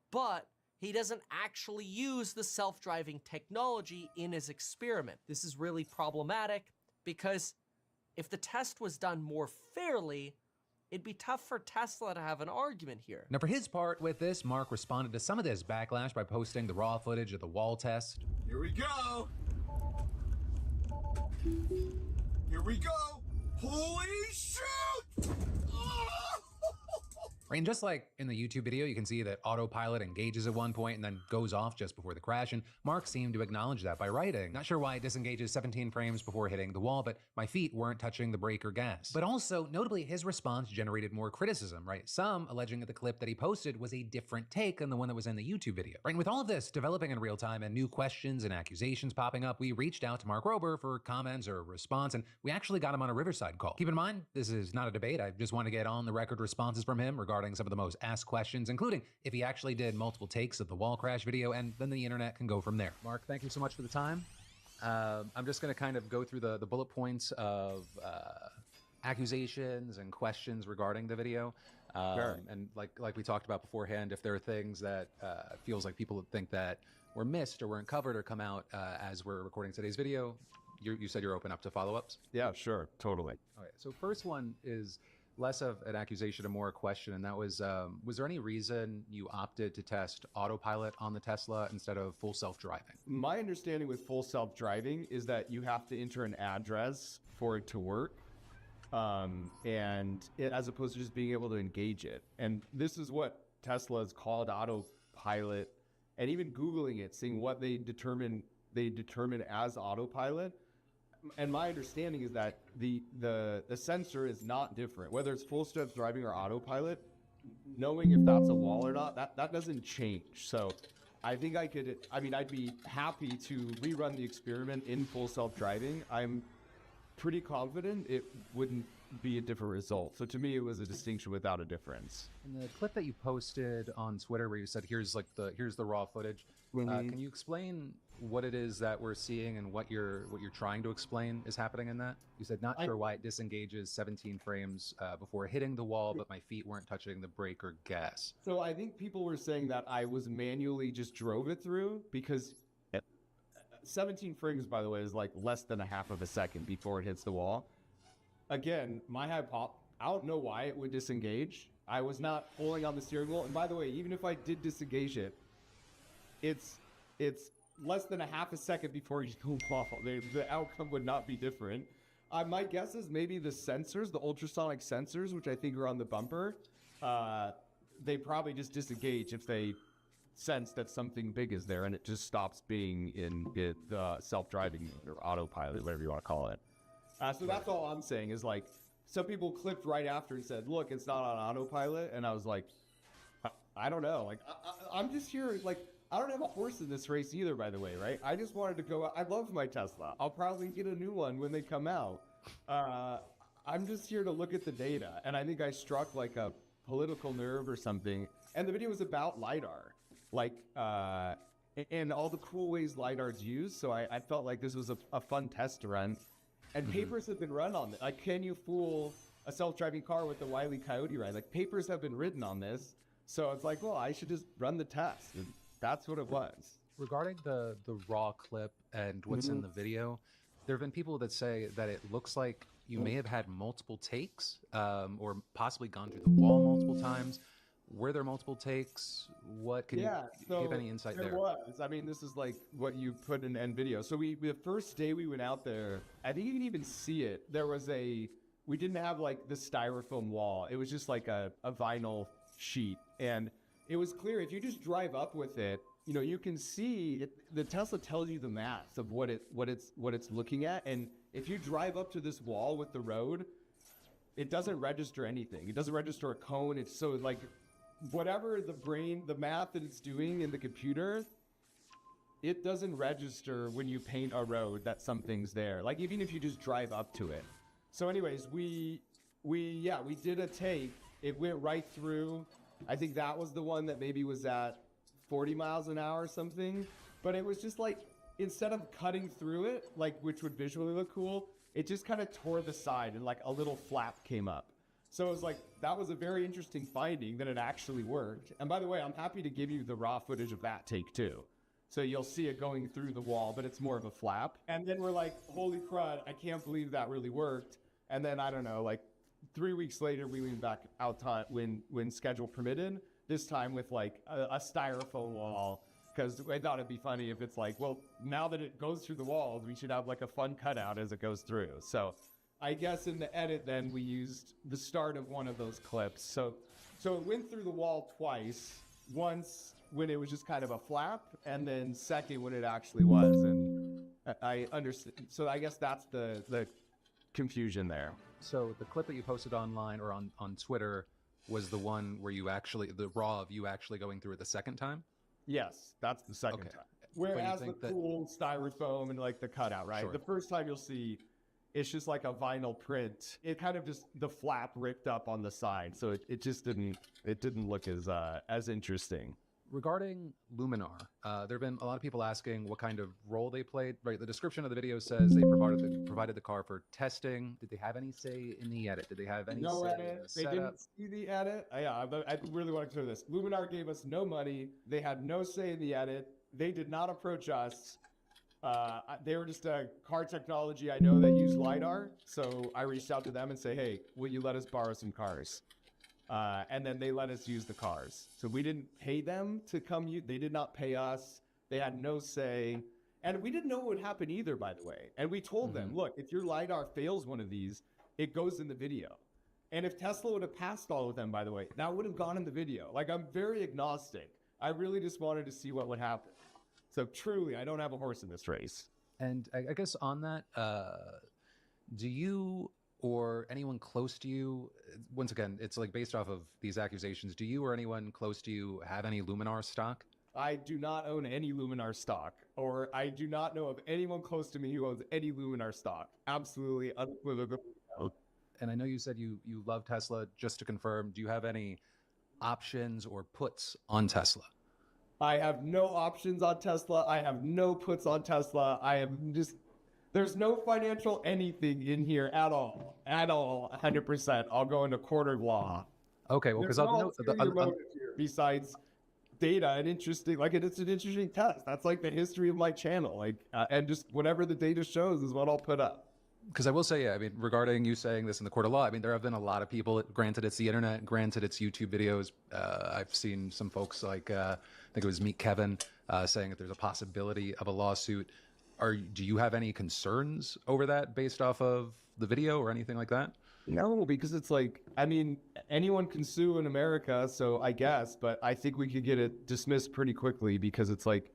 Speaker 16: But he doesn't actually use the self-driving technology in his experiment. This is really problematic because if the test was done more fairly, it'd be tough for Tesla to have an argument here.
Speaker 15: Now, for his part with this, Mark responded to some of this backlash by posting the raw footage of the wall test.
Speaker 17: Here we go. Here we go. Holy shoot!
Speaker 15: Right, and just like in the YouTube video, you can see that autopilot engages at one point and then goes off just before the crash, and Mark seemed to acknowledge that by writing, "Not sure why it disengages 17 frames before hitting the wall, but my feet weren't touching the brake or gas." But also, notably, his response generated more criticism, right? Some alleging that the clip that he posted was a different take than the one that was in the YouTube video. Right, and with all of this developing in real time and new questions and accusations popping up, we reached out to Mark Rober for comments or response, and we actually got him on a Riverside call. Keep in mind, this is not a debate. I just want to get on the record responses from him regarding some of the most asked questions, including if he actually did multiple takes of the wall crash video, and then the internet can go from there. Mark, thank you so much for the time. I'm just going to kind of go through the bullet points of accusations and questions regarding the video.
Speaker 6: Sure.
Speaker 15: And like we talked about beforehand, if there are things that feels like people would think that were missed or weren't covered or come out as we're recording today's video, you said you're open up to follow-ups?
Speaker 6: Yeah, sure, totally.
Speaker 15: Okay, so first one is less of an accusation and more a question, and that was there any reason you opted to test autopilot on the Tesla instead of full self-driving?
Speaker 6: My understanding with full self-driving is that you have to enter an address for it to work, and it, as opposed to just being able to engage it. And this is what Tesla's called autopilot, and even Googling it, seeing what they determine as autopilot. And my understanding is that the sensor is not different, whether it's full self-driving or autopilot. Knowing if that's a wall or not, that doesn't change. So I think I'd be happy to rerun the experiment in full self-driving. I'm pretty confident it wouldn't be a different result. So to me, it was a distinction without a difference.
Speaker 15: In the clip that you posted on Twitter where you said, here's the raw footage, can you explain what it is that we're seeing and what you're trying to explain is happening in that? You said, not sure why it disengages 17 frames before hitting the wall, but my feet weren't touching the brake or gas.
Speaker 6: So I think people were saying that I was manually just drove it through, because 17 frames, by the way, is like less than a half of a second before it hits the wall. Again, I don't know why it would disengage. I was not pulling on the steering wheel. And by the way, even if I did disengage it, it's less than a half a second before you go off. The outcome would not be different. My guess is maybe the sensors, the ultrasonic sensors, which I think are on the bumper, they probably just disengage if they sense that something big is there, and it just stops being in self-driving or autopilot, whatever you want to call it. So that's all I'm saying is, like, some people clipped right after and said, look, it's not on autopilot. And I was like, I don't know. Like, I'm just here, like, I don't have a horse in this race either, by the way, right? I just wanted to go out. I love my Tesla. I'll probably get a new one when they come out. I'm just here to look at the data. And I think I struck like a political nerve or something. And the video was about LiDAR, like, and all the cool ways LiDAR's used. So I felt like this was a fun test to run. And papers have been run on this. Like, can you fool a self-driving car with the Wile E. Coyote ride? Like, papers have been written on this. So it's like, well, I should just run the test. And that's what it was.
Speaker 15: Regarding the raw clip and what's in the video, there have been people that say that it looks like you may have had multiple takes or possibly gone through the wall multiple times. Were there multiple takes? What can you give any insight there?
Speaker 6: There was. I mean, this is like what you put in end video. So the first day we went out there, I think you can even see it. There was we didn't have like the styrofoam wall. It was just like a vinyl sheet. And it was clear if you just drive up with it, you know, you can see it, the Tesla tells you the math of what it's looking at. And if you drive up to this wall with the road, it doesn't register anything. It doesn't register a cone. It's so like, whatever the math that it's doing in the computer, it doesn't register when you paint a road that something's there. Like, even if you just drive up to it. So anyways, we did a take. it went right through. I think that was the one that maybe was at 40 miles an hour or something. But it was just like, instead of cutting through it, like which would visually look cool, it just kind of tore the side and like a little flap came up. So it was like, that was a very interesting finding that it actually worked. And by the way, I'm happy to give you the raw footage of that take too. So you'll see it going through the wall, but it's more of a flap. And then we're like, holy crud, I can't believe that really worked. And then I don't know, like 3 weeks later, we went back out time when schedule permitted, this time with like a styrofoam wall. Because I thought it'd be funny if it's like, well, now that it goes through the walls, we should have like a fun cutout as it goes through. So I guess in the edit, then we used the start of one of those clips. So it went through the wall twice. Once when it was just kind of a flap, and then second when it actually was. And I understand. So I guess that's the confusion there.
Speaker 15: So the clip that you posted online or on Twitter was the one where you actually, the raw of you actually going through it the second time?
Speaker 6: Yes, that's the second time. Whereas the cool styrofoam and like the cutout, right?
Speaker 15: Sure.
Speaker 6: The first time you'll see, it's just like a vinyl print. It kind of just, the flap ripped up on the side. So it just didn't look as interesting.
Speaker 15: Regarding Luminar, there have been a lot of people asking what kind of role they played. Right, the description of the video says they provided the car for testing. Did they have any say in the edit? Did they have any
Speaker 6: No
Speaker 15: say
Speaker 6: edit.
Speaker 15: in the
Speaker 6: They
Speaker 15: setup?
Speaker 6: didn't see the edit. I really want to clear this. Luminar gave us no money. They had no say in the edit. They did not approach us. They were just a car technology I know that use LiDAR. So I reached out to them and say, hey, will you let us borrow some cars? And then they let us use the cars. So we didn't pay them to come use. They did not pay us. They had no say. And we didn't know what would happen either, by the way. And we told them, look, if your LiDAR fails one of these, it goes in the video. And if Tesla would have passed all of them, by the way, that would have gone in the video. Like, I'm very agnostic. I really just wanted to see what would happen. So truly, I don't have a horse in this race.
Speaker 15: And I guess on that, do you or anyone close to you, once again, it's like based off of these accusations, do you or anyone close to you have any Luminar stock?
Speaker 6: I do not own any Luminar stock, or I do not know of anyone close to me who owns any Luminar stock. Absolutely unequivocal.
Speaker 15: And I know you said you love Tesla. Just to confirm, do you have any options or puts on Tesla?
Speaker 6: I have no options on Tesla. I have no puts on Tesla. I am just, there's no financial anything in here at all. At all, 100%. I'll go into court of law.
Speaker 15: Okay, well, because
Speaker 6: besides data and interesting, like it's an interesting test. That's like the history of my channel. Like, and just whatever the data shows is what I'll put up.
Speaker 15: Because I will say, yeah, I mean, regarding you saying this in the court of law, I mean, there have been a lot of people, granted it's the internet, granted it's YouTube videos. I've seen some folks like, I think it was Meet Kevin, saying that there's a possibility of a lawsuit. Do you have any concerns over that based off of the video or anything like that?
Speaker 6: No, because it's like, I mean, anyone can sue in America, so I guess, but I think we could get it dismissed pretty quickly because it's like,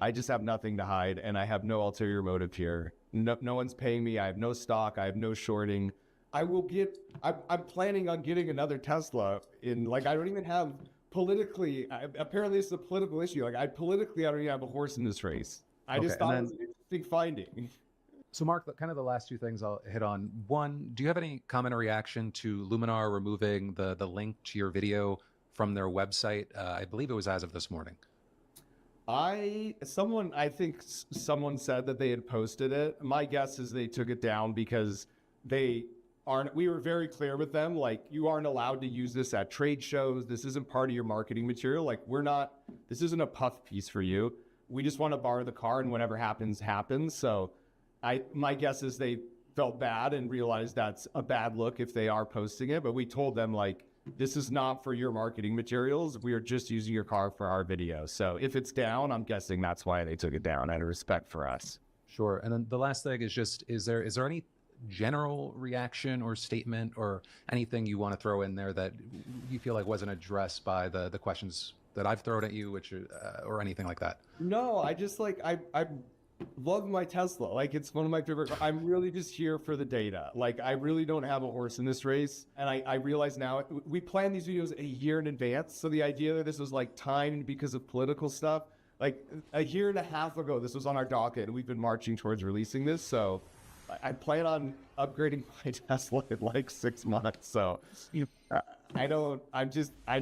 Speaker 6: I just have nothing to hide and I have no ulterior motive here. No one's paying me. I have no stock. I have no shorting. I'm planning on getting another Tesla in, like, I don't even have politically, apparently it's a political issue. Like, I don't even have a horse in this race. I just thought it was an interesting finding.
Speaker 15: So Mark, kind of the last two things I'll hit on. One, do you have any comment or reaction to Luminar removing the link to your video from their website? I believe it was as of this morning.
Speaker 6: I think someone said that they had posted it. My guess is they took it down because we were very clear with them, like, you aren't allowed to use this at trade shows. This isn't part of your marketing material. Like, this isn't a puff piece for you. We just want to borrow the car and whatever happens, happens. So my guess is they felt bad and realized that's a bad look if they are posting it. But we told them, like, this is not for your marketing materials. We are just using your car for our video. So if it's down, I'm guessing that's why they took it down out of respect for us.
Speaker 15: Sure. And then the last thing is just, is there any general reaction or statement or anything you want to throw in there that you feel like wasn't addressed by the questions that I've thrown at you, which or anything like that?
Speaker 6: No, I just like, I love my Tesla. Like, it's one of my favorite. I'm really just here for the data. Like, I really don't have a horse in this race. And I realize now we plan these videos a year in advance. So the idea that this was like timed because of political stuff, like a year and a half ago, this was on our docket and we've been marching towards releasing this. So I plan on upgrading my Tesla in like 6 months. So I'm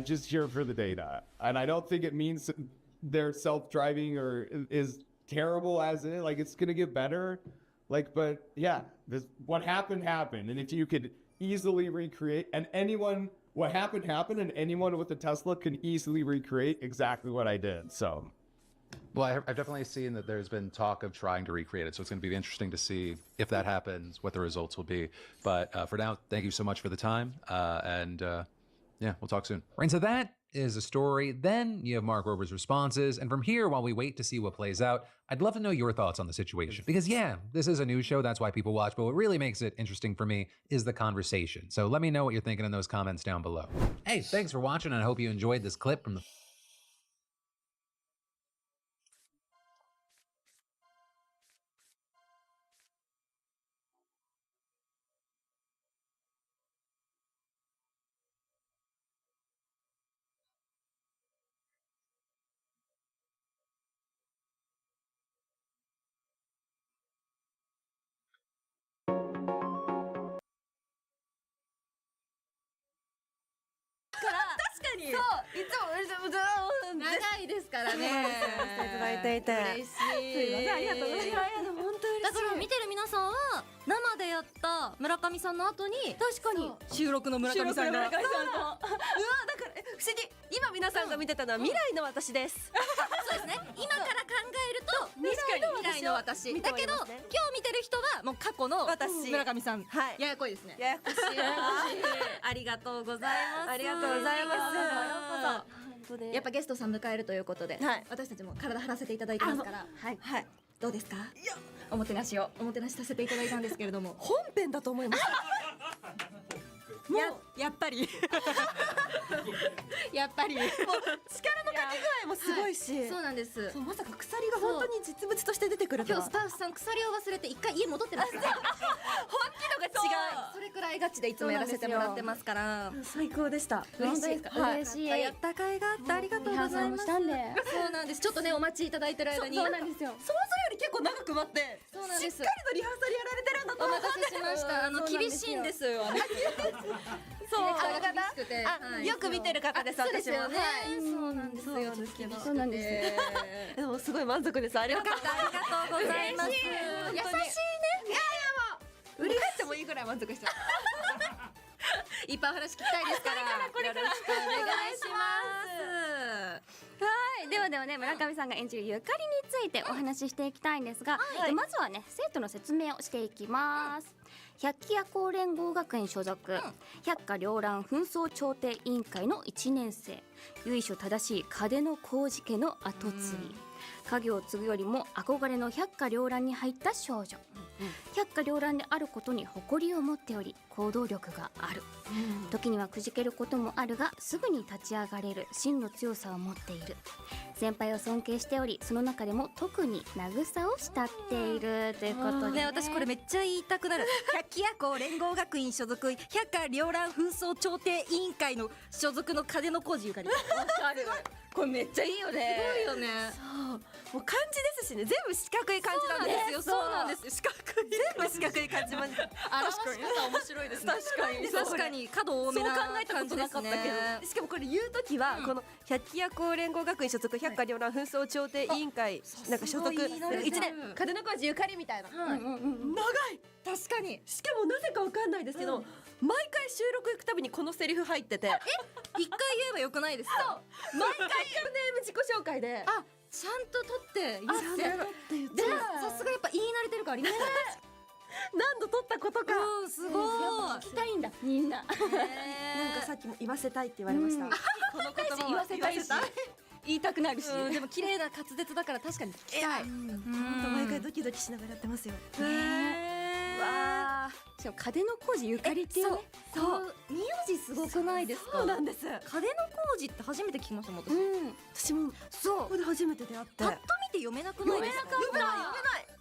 Speaker 6: just here for the data. And I don't think it means their self-driving or is terrible as it is. Like, it's going to get better. Like, but yeah, what happened. And if you could easily recreate, what happened, and anyone with a Tesla can easily recreate exactly what I did. So.
Speaker 15: Well, I've definitely seen that there's been talk of trying to recreate it, so it's going to be interesting to see if that happens, what the results will be. But for now, thank you so much for the time, and yeah, we'll talk soon. Right, so that is a story. Then you have Mark Rober's responses, and from here, while we wait to see what plays out, I'd love to know your thoughts on the situation. Because yeah, this is a news show, that's why people watch, but what really makes it interesting for me is the conversation. So let me know what you're thinking in those comments down below. Hey, thanks for watching, and I hope you enjoyed this clip from the
Speaker 2: そういつも長いですからね。していただいていて嬉しい。すいません、ありがとうございます。本当嬉しい。だから見てる皆さんは生でやった村上さんの後に確かに収録の村上さんが。うわ、だから不思議。今皆さんが見てたのは未来の私です。そうですね。今から考えると未来の私。だけど今日見てる人はもう過去の村上さん。ややこいですね。ややこしい。ありがとうございます。ありがとうございます。やっぱゲストさん迎えるということで、私たちも体張らせていただいてますから、どうですか？おもてなしさせていただいたんですけれども、本編だと思います。やっぱりやっぱりもう力のかけ具合もすごいし、そうなんです。まさか鎖が本当に実物として出てくるとは。今日スタッフさん鎖を忘れて一回家戻ってますから。本気度が違う。それくらいガチでいつもやらせてもらってますから。最高でした。嬉しい。嬉しい。やった甲斐があってありがとうございます。そうなんです。ちょっとねお待ちいただいてる間に。そうなんですよ。想像より結構長く待って。そうなんです。しっかりとリハーサルやられてるんだと思って。お待たせしました。厳しいんですよ。そう、よく見てる方です。私もね。そうなんですよ。そうなんです。でもすごい満足です。ありがとうございます。優しいね。いやいやもう売り返ってもいいぐらい満足した。いっぱいお話聞きたいですから。よろしくお願いします。はい、ではね、村上さんが演じるゆかりについてお話ししていきたいんですが、まずはね生徒の説明をしていきます。百鬼夜行連合学園所属、百花繚乱紛争調停委員会の1年生、由緒正しい嘉手小路家の後継ぎ、家業を継ぐよりも憧れの百花繚乱に入った少女、百花繚乱であることに誇りを持っており行動力がある、時にはくじけることもあるがすぐに立ち上がれる真の強さを持っている、先輩を尊敬しておりその中でも特に慰を慕っているということで、ね、私これめっちゃ言いたくなる。百鬼夜行連合学院所属百花繚乱紛争調停委員会の所属の嘉手小路ゆかり。わかる。これめっちゃいいよね。すごいよね。そうもう漢字ですしね、全部四角い漢字なんですよ。そうなんですよ。四角い全部四角い漢字まで。表し方面白いですね。確かに角多めな感じですね。しかもこれ言うときはこの百鬼夜行連合学院所属百花繚乱紛争調停委員会なんか所属1年嘉手小路ゆかりみたいな。長い。確かに。しかもなぜかわかんないですけど。毎回収録行くたびにこのセリフ入ってて、一回言えばよくないですか？毎回ネーム自己紹介で、ちゃんと撮って言って、でさすがやっぱ言い慣れてるからあります。何度撮ったことか。すごい。聞きたいんだみんな。なんかさっきも言わせたいって言われました。この言葉言わせたいし。言いたくなるし、でも綺麗な滑舌だから確かに聞きたい。本当毎回ドキドキしながらやってますよ。わあ、しかも嘉手小路ゆかりっていうね。そう。名字すごくないですか？そうなんです。嘉手小路って初めて聞きましたもん。私もそう。ここで初めて出会って。パッと見て読めなくないですか？読めない。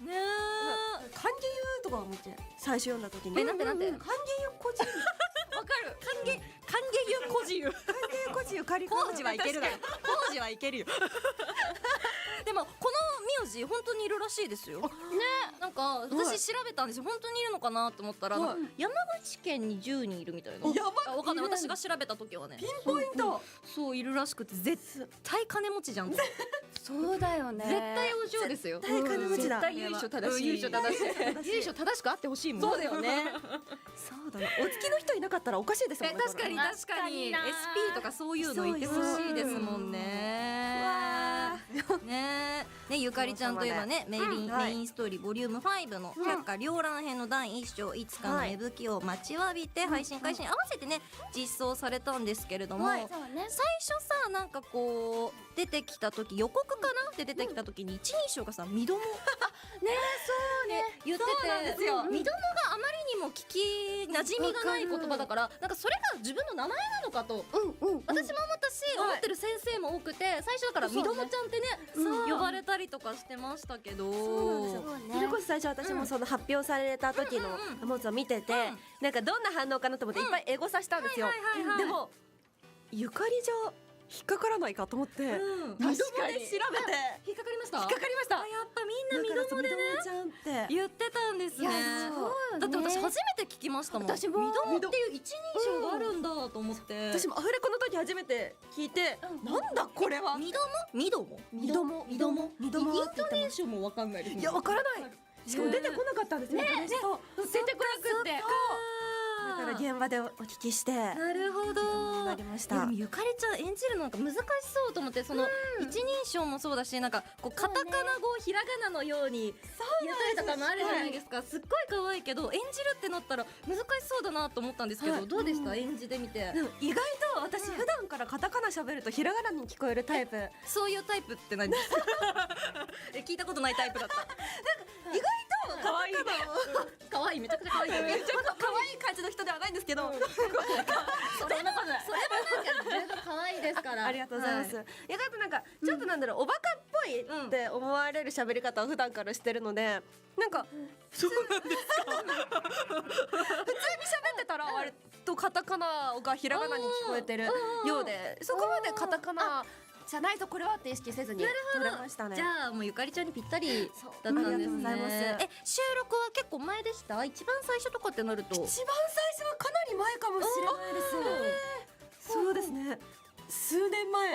Speaker 2: ねえ。歓迎湯とか思って最初読んだ時に。なんて？歓迎湯小路。わかる。歓迎湯小路ゆ。歓迎湯小路ゆかり。小路はいけるだろ。小路はいけるよ。
Speaker 18: でもこの名字本当にいるらしいですよ。ね、なんか私調べたんですよ。本当にいるのかなと思ったら、山口県に10人いるみたいな。やばい。わかんない。私が調べた時はね。ピンポイント。そういるらしくて、絶対金持ちじゃん。
Speaker 2: そうだよね。
Speaker 18: 絶対お嬢ですよ。
Speaker 2: 絶対金持ちだ。
Speaker 18: 絶対由緒正しい。由緒正しい。由緒正しくあってほしいもん。
Speaker 2: そうだよね。そうだね。お付きの人いなかったらおかしいですもんね。
Speaker 18: 確かに確かに。SP とかそういうのいてほしいですもんね。ね、ゆかりちゃんといえばね、メインストーリーボリューム5の百花繚乱編の第1章、いつかの芽吹きを待ちわびて配信開始に合わせてね実装されたんですけれども、最初さ、なんかこう出てきた時、予告かなって出てきた時に一人称がさ、みどもね、そうね言ってて、みどもがあまりにも聞き馴染みがない言葉だから、なんかそれが自分の名前なのかと私も思ったし、思ってる先生も多くて、最初だからみどもちゃんってね呼ばれたりとかしてましたけど、
Speaker 19: それこそ最初私もその発表された時のモツを見てて、なんかどんな反応かなと思っていっぱいエゴサしたんですよ。でもゆかりじゃ引っかからないかと思って、確かに調べて
Speaker 18: 引っかかりました。
Speaker 19: 引っかかりました。
Speaker 18: やっぱみんなみどもでね言ってたんですね。だって私初めて聞きましたもん。私もみどもっていう一人称があるんだと思って、
Speaker 19: 私もアフレコの時初めて聞いて、なんだこれは。
Speaker 18: みどもみどもみどもみどもみども、イントネーションもわかんないです。
Speaker 19: いや、わからない。しかも出てこなかったんですよ。
Speaker 18: 出てこなくって
Speaker 19: だから現場でお聞きして、
Speaker 18: なるほど、
Speaker 19: なりました。
Speaker 18: でもゆかりちゃん演じるのなんか難しそうと思って、その一人称もそうだし、なんかこうカタカナ語をひらがなのように言ったりとかもあるじゃないですか。すっごい可愛いけど演じるってなったら難しそうだなと思ったんですけど、どうでした？演じてみて。
Speaker 19: 意外と私普段からカタカナ喋るとひらがなに聞こえるタイプ。
Speaker 18: そういうタイプって何ですか？聞いたことないタイプだった。なんか
Speaker 19: 意外と可愛い。
Speaker 18: 可愛い、めちゃくちゃ可愛い。
Speaker 19: めっちゃ可愛い感じの人ではないんですけど、
Speaker 18: それもなんか十分可愛いですから。
Speaker 19: ありがとうございます。意外となんかちょっとなんだろう、おバカっぽいって思われる喋り方を普段からしてるので、なんかそうなんですか。普通に喋ってたら割とカタカナがひらがなに聞こえてるようで、そこまでカタカナじゃないとこれはって意識せずに撮れましたね。
Speaker 18: じゃあもうゆかりちゃんにぴったりだったんですね。収録は結構前でした？一番最初とかってなると。
Speaker 19: 一番最初はかなり前かもしれないです。そうですね。数年前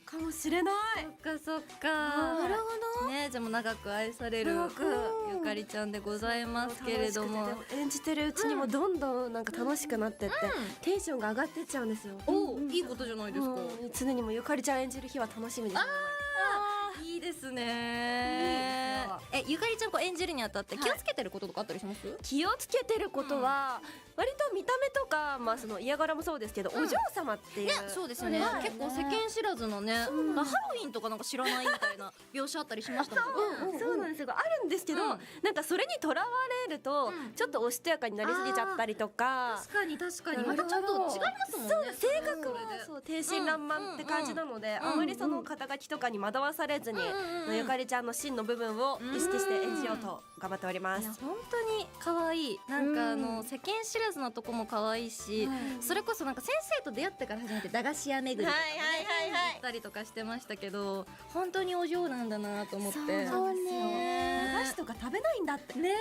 Speaker 19: かもしれない。
Speaker 18: そっかそっか。なるほど。ね、じゃあもう長く愛されるゆかりちゃんでございますけれども、
Speaker 19: 演じてるうちにもどんどんなんか楽しくなってってテンションが上がってっちゃうんですよ。
Speaker 18: お、いいことじゃないですか。
Speaker 19: 常にもゆかりちゃん演じる日は楽しみです。
Speaker 18: いいですね。ゆかりちゃんこう演じるにあたって気をつけてることとかあったりします？
Speaker 19: 気をつけてることは割と見た目とか、まあその嫌がらもそうですけど、お嬢様っていう、
Speaker 18: そうですよね。結構世間知らずのね、ハロウィンとかなんか知らないみたいな描写あったりしましたもんね。
Speaker 19: そうなんですよ。あるんですけど、なんかそれにとらわれるとちょっとおしとやかになりすぎちゃったりとか、
Speaker 18: 確かに確かにまたちょっと違いますもんね。
Speaker 19: 性格はそう天真爛漫って感じなので、あまりその肩書きとかに惑わされずにゆかりちゃんの真の部分を意識して演じようと頑張っております。
Speaker 18: 本当に可愛い。なんか世間知らずなとこも可愛いし、それこそなんか先生と出会ってから初めて駄菓子屋巡りとかね行ったりとかしてましたけど、本当にお嬢なんだなと思って。
Speaker 19: そうね。駄菓子とか食べないんだってね。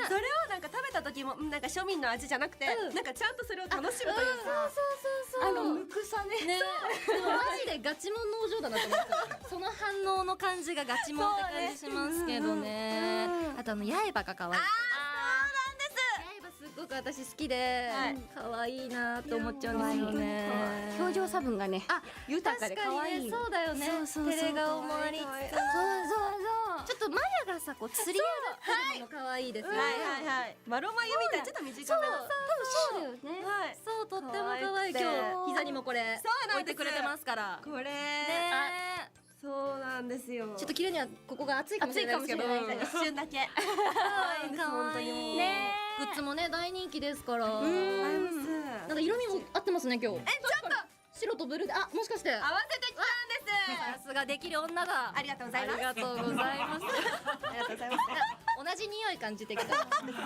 Speaker 19: それをなんか食べた時もなんか庶民の味じゃなくて、なんかちゃんとそれを楽しむというか、
Speaker 18: むくさね。でもマジでガチモンのお嬢だなと思った。その反応の感じがガチモンって感じしますけどね。あと刃が可愛い。すごく私好きで可愛いなと思っちゃうんですよね。
Speaker 2: 表情差分がね、豊かで可愛い。
Speaker 18: そうだよね。照れ顔もありつつ、ちょっとマヤがさこう釣り上がってるのも可愛いですよね。
Speaker 19: マロマユみたいにちょっと短めの。
Speaker 18: そうだよね。そう、とっても可愛い。今日膝にもこれ置いてくれてますから。
Speaker 19: これそうなんですよ。
Speaker 18: ちょっと着るにはここが暑いかもしれないですけど、
Speaker 19: 一瞬だけ。
Speaker 18: 可愛いね。グッズもね大人気ですから。なんか色味も合ってますね今日。ちょっと白とブルーで、もしかして合わせてきたんです。さすができる女だ。
Speaker 19: ありがとうございます。
Speaker 18: ありがとうございます。ありがとうございます。同じ匂い感じてきた。同じ匂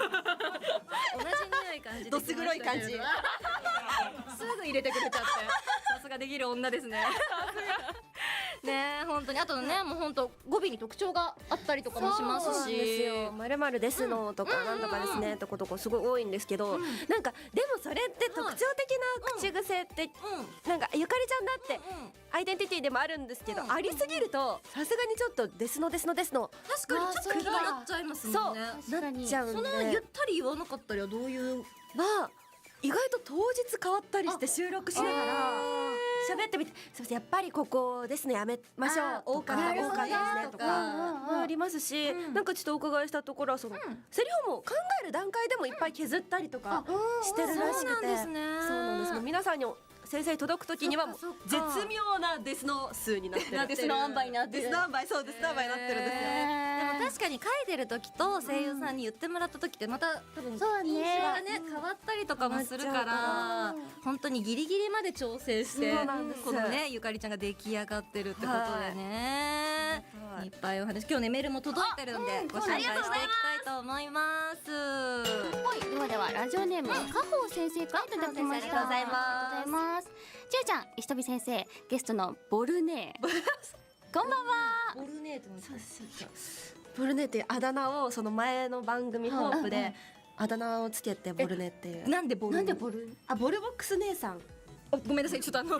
Speaker 18: い感じてきた。
Speaker 19: どす黒い感じ。
Speaker 18: すぐ入れてくれちゃって。さすができる女ですね。ねえ本当にあとねもう本当語尾に特徴があったりとかもします
Speaker 19: そうなんです
Speaker 18: し
Speaker 19: よ。まるまるですのとかなんとかですねとことこすごい多いんですけど、なんかでもそれって特徴的な口癖ってなんかゆかりちゃんだってアイデンティティでもあるんですけど、ありすぎるとさすがにちょっとですのですのですの
Speaker 18: 確かにちょっと気になっちゃいますもんね。
Speaker 19: そうなっちゃうんで、
Speaker 18: そのゆったり言わなかったりはどういう
Speaker 19: は意外と当日変わったりして収録しながら喋ってみて、すみませんやっぱりここですねやめましょう、多かったですねとかもありますし、なんかちょっとお伺いしたところはそのセリフも考える段階でもいっぱい削ったりとかしてるらしくて、そうなんです。もう皆さんに先生に届く時にはもう絶妙なデスの数になってる。
Speaker 18: デスの塩梅になってる。
Speaker 19: デスの塩梅、そうデスの塩梅になってるんですよ。
Speaker 18: でも確かに書いてる時と声優さんに言ってもらった時ってまた多分印象がね変わったりとかもするから本当にギリギリまで調整してこのねゆかりちゃんが出来上がってるってことでね、いっぱいお話今日ねメールも届いてるんでご紹介していきたいと思います。
Speaker 1: ではラジオネーム加穂先生からいただきました。
Speaker 18: ありがとうございます。
Speaker 1: ちゅうちゃん、石飛先生、ゲストのボルネーこんばんは。
Speaker 18: ボルネーって
Speaker 19: ボルネっていうあだ名をその前の番組ホープであだ名をつけてボルネっていう。
Speaker 18: なんでボル？
Speaker 19: あ、ボルボックス姉さん。
Speaker 18: ごめんなさい、ちょっとご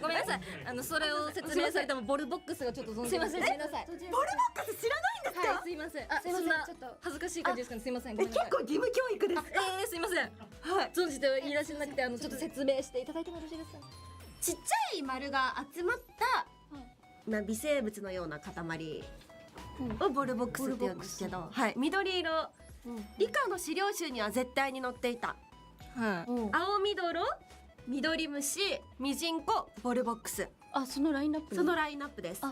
Speaker 18: めんなさい、それを説明されてもボルボックスがちょっと存じ上げない。すいません、ごめんなさい。ボルボックス知らないんですか？
Speaker 19: すいません。
Speaker 18: そんな恥ずかしい感じですかね。すいません。
Speaker 19: 結構義務教育です。
Speaker 18: すいません。はい。存じていらっしゃらなくてちょっと説明していただいてもよろしいですか？
Speaker 19: ちっちゃい丸が集まった微生物のような塊をボルボックスって言うんですけど、はい、緑色、理科の資料集には絶対に載っていた、青みどろ、緑虫、ミジンコ、ボルボックス。
Speaker 1: あ、そのラインナップ。
Speaker 19: そのラインナップです。で、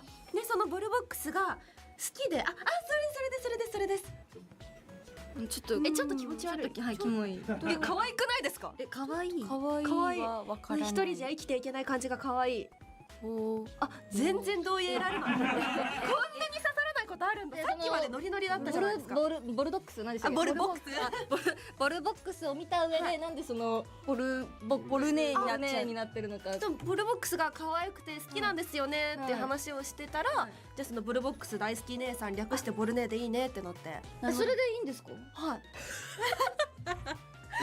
Speaker 19: そのボルボックスが好きで、それです。
Speaker 18: ちょっと気持ち悪い。はい、キモい。
Speaker 19: 可愛くないですか？
Speaker 18: 可愛い。
Speaker 19: 可愛い。一人じゃ生きていけない感じが可愛い。あ、全然同意得られない。こんなに刺さらないことあるんだ。さっきまでノリノリだったじゃないですか。
Speaker 18: ボルドックス何でしたっけ？
Speaker 19: ボルボックス。
Speaker 18: ボルボックスを見た上でなんでそのボルネーになってるのか。
Speaker 19: ボルボックスが可愛くて好きなんですよねっていう話をしてたら、じゃあそのボルボックス大好き姉さん略してボルネーでいいねってなって。
Speaker 18: それでいいんですか？
Speaker 19: はい。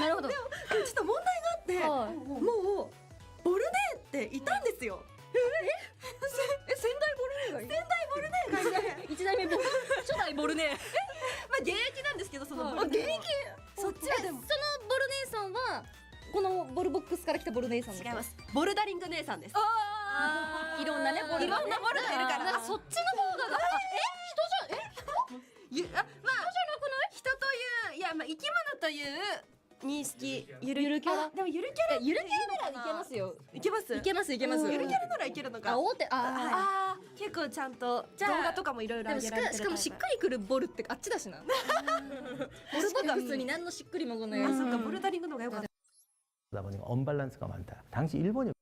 Speaker 18: なるほど。
Speaker 19: でもちょっと問題があって、もうボルネーっていたんですよ。
Speaker 18: 仙台ボルネーが一代目初代ボルネー。
Speaker 19: まあ現役なんですけど、その
Speaker 18: 現役。
Speaker 19: そっちはでも
Speaker 18: そのボルネーさんはこのボルボックスから来たボルネーさん。
Speaker 19: 違います。ボルダリング姉さんです。
Speaker 18: いろんなねボル。
Speaker 19: いろんなボルがいるから。
Speaker 18: そっちの方が
Speaker 19: 人じゃなくない？人という、いやまあ生き物という認識。ゆるキャラ。でもゆるキャラ
Speaker 18: ならいけますよ。
Speaker 19: いけます？
Speaker 18: いけます。
Speaker 19: ゆるキャラならいけるのか。結構ちゃんと動画とかもいろいろ上げられてる。
Speaker 18: しかもしっかりくるボルってあっちだしな。ボルボックスに何のしっくりもこない。
Speaker 19: そっか、ボルダリングの方が良かった。
Speaker 20: 그러다 보니까 언밸런스가 많다. 당시 일본이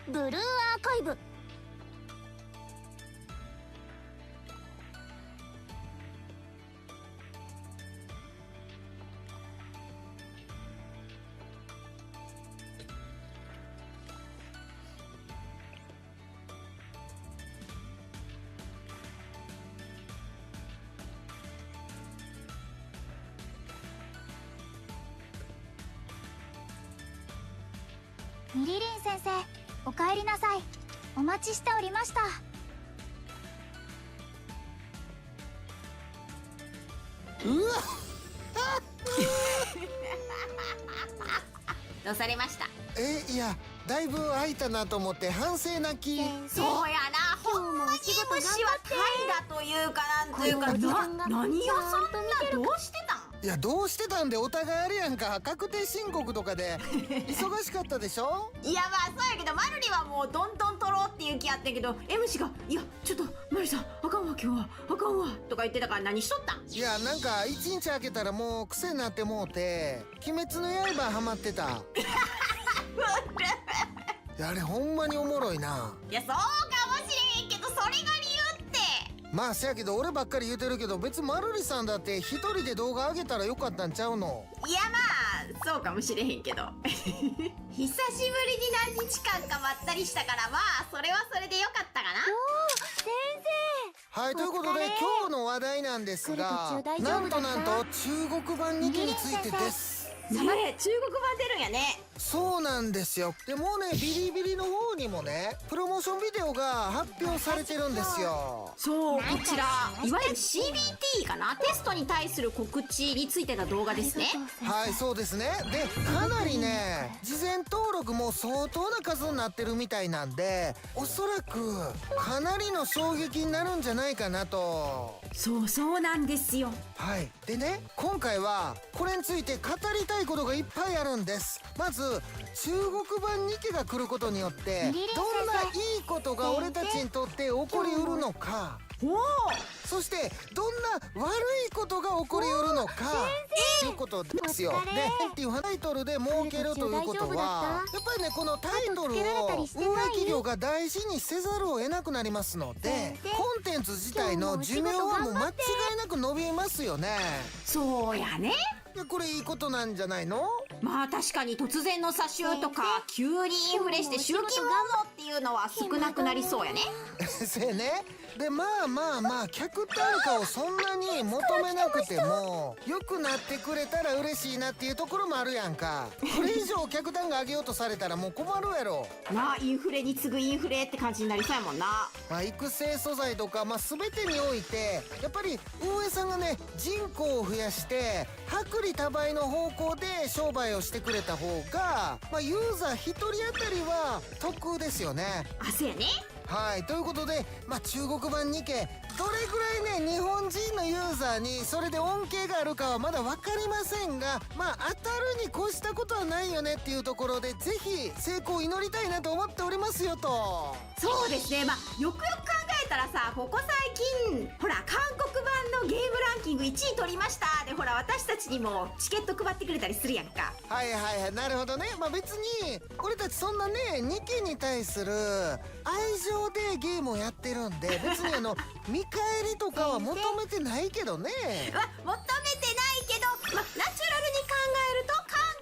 Speaker 1: ブルーアーカイブ。
Speaker 21: ミリリン先生、おかえりなさい。お待ちしておりました。
Speaker 1: うわどうされました？
Speaker 22: いや
Speaker 5: だいぶ空いたなと思って反省泣き。
Speaker 18: そうやな、ほんまに MC は怠惰というかなんというか、何をそんなどうしてたん？
Speaker 5: いや、どうしてたんで、お互いあれやんか、確定申告とかで忙しかったでしょ。
Speaker 18: いや、まあそうやけど、マルリはもうどんどん取ろうっていう気やってんけど、 MC が「いやちょっとマリさんあかんわ今日はあかんわ」とか言ってたから、何しとったん？
Speaker 5: いや、なんか一日空けたらもう癖になってもうて、鬼滅の刃ハマってた。いや、あれほんまにおもろいな。
Speaker 18: いや、そうかもしれへんけど、それが理由って。
Speaker 5: まあせやけど、俺ばっかり言うてるけど、別にマルリさんだって一人で動画上げたらよかったんちゃうの。
Speaker 18: いや、まあそうかもしれへんけど久しぶりに何日間かまったりしたから、まあそれはそれでよかったかな。
Speaker 7: 先生。
Speaker 5: はい、ということで今日の話題なんですが、なんと中国版2期についてです。
Speaker 18: 中国版出るんやね。
Speaker 5: そうなんですよ。でもうね、ビリビリの方にもね、プロモーションビデオが発表されてるんですよ。
Speaker 18: そう、こちらいわゆる CBT かな、テストに対する告知についてた動画ですね。
Speaker 5: はい、そうですね。で、かなりね、事前登録も相当な数になってるみたいなんで、おそらくかなりの衝撃になるんじゃないかなと。
Speaker 18: そうなんですよ。
Speaker 5: はい。でね、今回はこれについて語りたいことがいっぱいあるんです。まず中国版2期が来ることによってどんないいことが俺たちにとって起こりうるのか、そしてどんな悪いことが起こりうるのかということですよ。で、っていうタイトルで設けるということは、やっぱりね、このタイトルを運営企業が大事にせざるを得なくなりますので、コンテンツ自体の寿命はもう間違いなく伸びますよね。
Speaker 18: そうやね。
Speaker 5: これいいことなんじゃないの？
Speaker 18: まあ確かに突然の差しとか急にインフレして集金モードっていうのは少なくなりそうやね。
Speaker 5: せやね。で、まあ客単価をそんなに求めなくても良くなってくれたら嬉しいなっていうところもあるやんか。これ以上客単価上げようとされたらもう困るやろ。
Speaker 18: なあ、インフレに次ぐインフレって感じになりそうやもんな。
Speaker 5: まあ育成素材とか、全てにおいてやっぱり運営さんがね、人口を増やして薄利多売の方向で商売をしてくれた方が、ユーザー1人当たりは得ですよね。
Speaker 18: あ、そうやね。
Speaker 5: はい、ということで、中国版2期どれぐらいね、日本人のユーザーにそれで恩恵があるかはまだ分かりませんが、当たるに越したことはないよねっていうところで、ぜひ成功を祈りたいなと思っておりますよと。
Speaker 18: そうですね。よくよく考えたらさ、ここ最近ほら韓国版のゲームランキング1位取りましたで、ほら私たちにもチケット配ってくれたりするやんか。
Speaker 5: はい、なるほどね。別に俺たちそんなね、2期に対する愛情でゲームをやってるんで、別に見返りとかは求めてないけどね。
Speaker 18: 求めてないけど、ナチュラルに考えると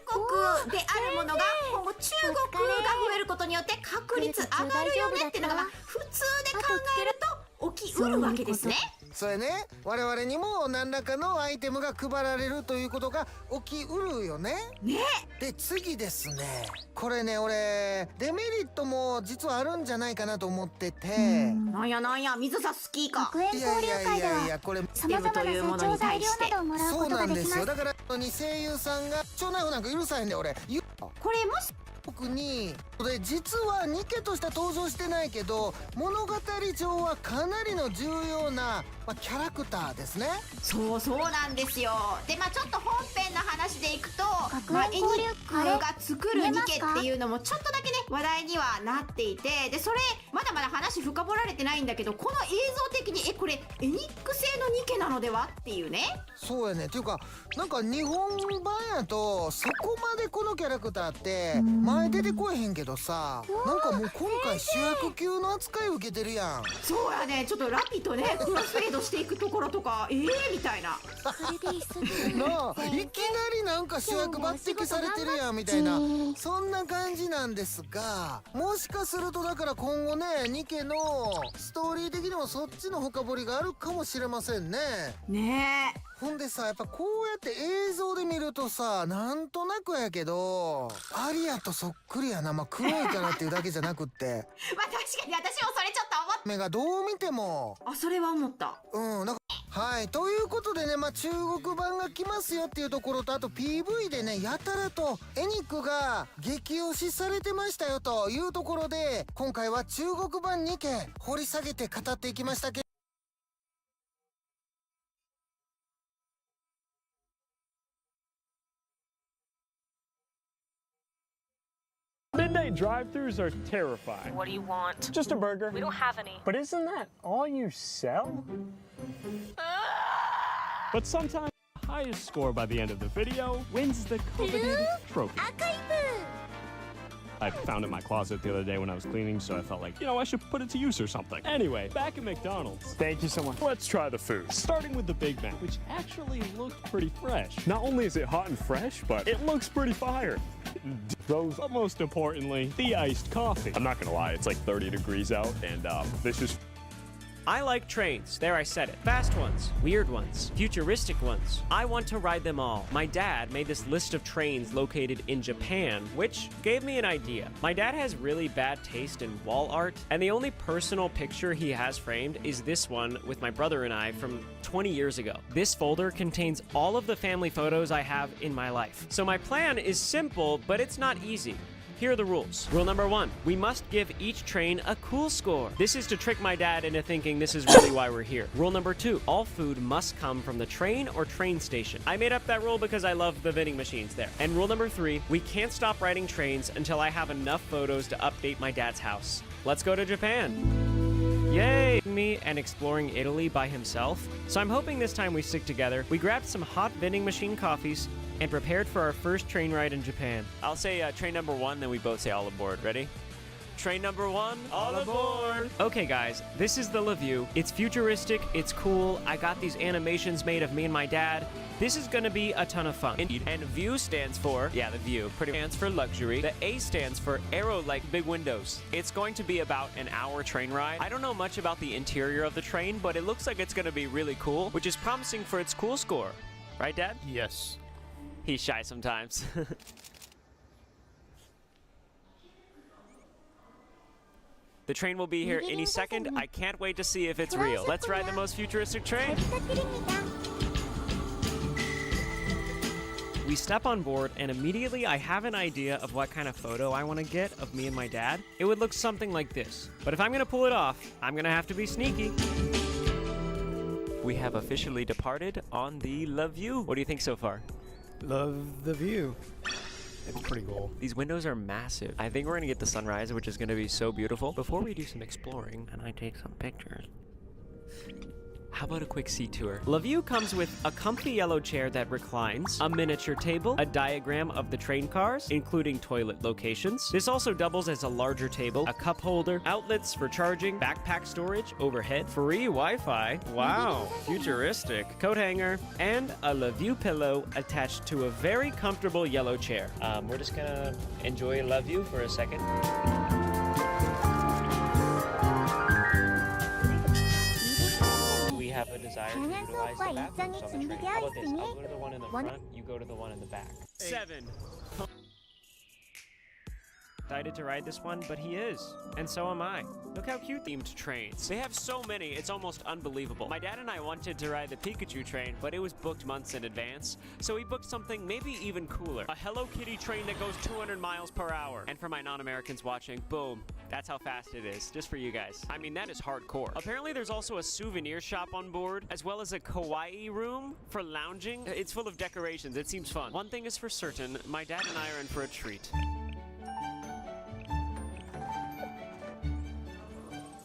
Speaker 18: 韓国であるものが今後中国が増えることによって確率上がるよねっていうのが普通で考えると起きうるわけですね。
Speaker 5: それね、我々にも何らかのアイテムが配られるということが起きうるよね。で、次ですね、これね、俺デメリットも実はあるんじゃないかなと思ってて。
Speaker 18: なんや水差す気か。
Speaker 5: いやこれ
Speaker 7: 様々な成長材料などをもらうことができます。そうなんですよ。だから声優さんが超ナイフなんか許さへんで俺。
Speaker 18: これもし
Speaker 5: 特にで、実はニケとしては登場してないけど、物語上はかなりの重要な、キャラクターですね。
Speaker 18: そうなんですよ。で、ちょっと本編の話でいくと、エニックが作るニケっていうのもちょっとだけね、話題にはなっていて、で、それまだまだ話深掘られてないんだけど、この映像的にこれエニック製のニケなのではっていうね。
Speaker 5: そうやね。っていうか、なんか日本版やとそこまでこのキャラクターって前出てこえへんけどさ、なんかもう今回主役級の扱い受けてるやん。
Speaker 18: そうやね。ちょっとラピとね、クロスフェードしていくところとかみたいな。
Speaker 5: なあ、いきなりなんか主役抜擢されてるやんみたいな、そんな感じなんですが、もしかするとだから今後ね、ニケのストーリー的にもそっちの深掘りがあるかもしれませんね。ほんでさ、やっぱこうやって映像で見るとさ、なんとなくやけどアリアとそっくりやな。黒いからっていうだけじゃなくって
Speaker 18: 確かに私もそれちょっと思った。
Speaker 5: 目がどう見ても。
Speaker 18: それは思った。
Speaker 5: なんかはい、ということでね、中国版が来ますよっていうところと、あと PV でね、やたらとエニックが激推しされてましたよというところで、今回は中国版2件掘り下げて語っていきましたけど、
Speaker 4: Midnight drive-thrus are terrifying.
Speaker 12: What do you want?
Speaker 4: Just a burger.
Speaker 12: We don't have any.
Speaker 4: But isn't that all you sell? But sometimes the highest score by the end of the video wins the coveted trophy. I found it in my closet the other day when I was cleaning, so I felt like, I should put it to use or something. Anyway, back at McDonald's. Thank you so much. Let's try the food. Starting with the Big Mac, which actually looked pretty fresh. Not only is it hot and fresh, but it looks pretty fire. Those, but most importantly, the iced coffee. I'm not gonna lie, it's like 30 degrees out, and this is...
Speaker 9: I like trains. There, I said it. Fast ones, weird ones, futuristic ones. I want to ride them all. My dad made this list of trains located in Japan, which gave me an idea. My dad has really bad taste in wall art, and the only personal picture he has framed is this one with my brother and I from 20 years ago. This folder contains all of the family photos I have in my life. So my plan is simple, but it's not easy. Here are the rules. Rule number 1, we must give each train a cool score. This is to trick my dad into thinking this is really why we're here. Rule number 2, all food must come from the train or train station. I made up that rule because I love the vending machines there. And rule number 3, we can't stop riding trains until I have enough photos to update my dad's house. Let's go to Japan. Yay! Me and exploring Italy by himself. So I'm hoping this time we stick together. We grabbed some hot vending machine coffees and prepared for our first train ride in Japan. I'll say train number 1, then we both say all aboard. Ready? Train number 1, all aboard! Okay guys, this is the LaView. It's futuristic, it's cool. I got these animations made of me and my dad. This is gonna be a ton of fun. And VIEW stands for, the view, pretty stands for luxury. The A stands for arrow-like big windows. It's going to be about an hour train ride. I don't know much about the interior of the train, but it looks like it's gonna be really cool, which is promising for its cool score. Right, Dad?
Speaker 4: Yes.
Speaker 9: He's shy sometimes. The train will be here any second. I can't wait to see if it's real. Let's ride the most futuristic train. We step on board, and immediately I have an idea of what kind of photo I want to get of me and my dad. It would look something like this. But if I'm going to pull it off, I'm going to have to be sneaky. We have officially departed on the LaView. What do you think so far?
Speaker 14: Love the view. It's pretty cool.
Speaker 9: These windows are massive. I think we're gonna get the sunrise, which is gonna be so beautiful. Before we do some exploring, and I take some pictures, how about a quick sea tour? LaView comes with a comfy yellow chair that reclines, a miniature table, a diagram of the train cars, including toilet locations. This also doubles as a larger table, a cup holder, outlets for charging, backpack storage, overhead, free Wi-Fi, wow, futuristic, coat hanger, and a LaView pillow attached to a very comfortable yellow chair. We're just gonna enjoy LaView for a second. Have a desire to utilize the bathrooms on the train. How about this? I'll go to the one in the front, you go to the one in the back. 7. Excited to ride this one, but he is, and so am I. Look how cute themed trains. They have so many, it's almost unbelievable. My dad and I wanted to ride the Pikachu train, but it was booked months in advance, so we booked something maybe even cooler. A Hello Kitty train that goes 200 miles per hour. And for my non-Americans watching, boom, that's how fast it is, just for you guys. I mean, that is hardcore. Apparently there's also a souvenir shop on board, as well as a kawaii room for lounging. It's full of decorations, it seems fun. One thing is for certain, my dad and I are in for a treat.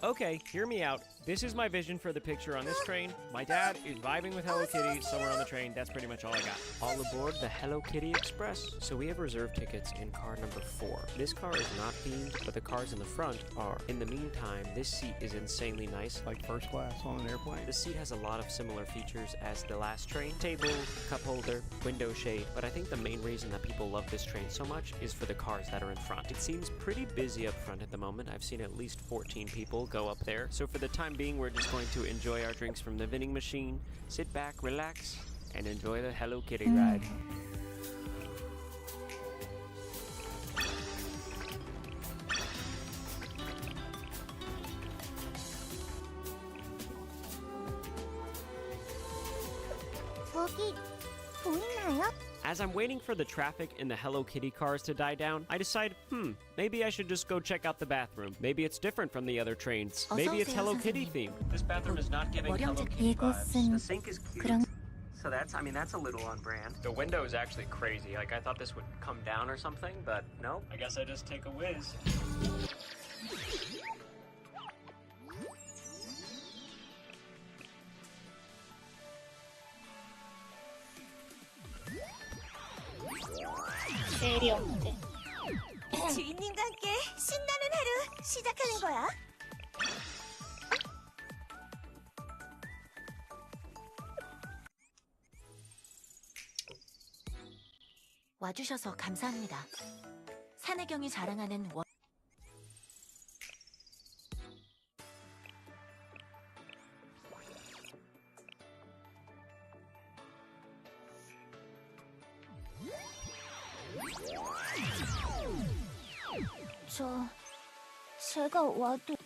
Speaker 9: Okay, hear me out. This is my vision for the picture on this train. My dad is vibing with Hello Kitty somewhere on the train. That's pretty much all I got. All aboard the Hello Kitty Express. So we have reserved tickets in car number 4. This car is not themed, but the cars in the front are. In the meantime, this seat is insanely nice.
Speaker 14: Like first class on an airplane.
Speaker 9: The seat has a lot of similar features as the last train. Table, cup holder, window shade. But I think the main reason that people love this train so much is for the cars that are in front. It seems pretty busy up front at the moment. I've seen at least 14 people go up there. So for the time being, we're just going to enjoy our drinks from the vending machine, sit back, relax, and enjoy the Hello Kitty ride.
Speaker 21: 저기 보이나요?
Speaker 9: As I'm waiting for the traffic in the Hello Kitty cars to die down, I decide, maybe I should just go check out the bathroom. Maybe it's different from the other trains. Maybe it's Hello Kitty themed. This bathroom is not giving Hello Kitty vibes. The sink is cute. So that's a little on brand. The window is actually crazy. Like, I thought this would come down or something, but nope. I guess I just take a whiz.
Speaker 21: 세일이 없는데. 주인님과 함께 신나는 하루 시작하는 거야.
Speaker 8: 와주셔서 감사합니다. 산해경이 자랑하는
Speaker 21: 제가 와도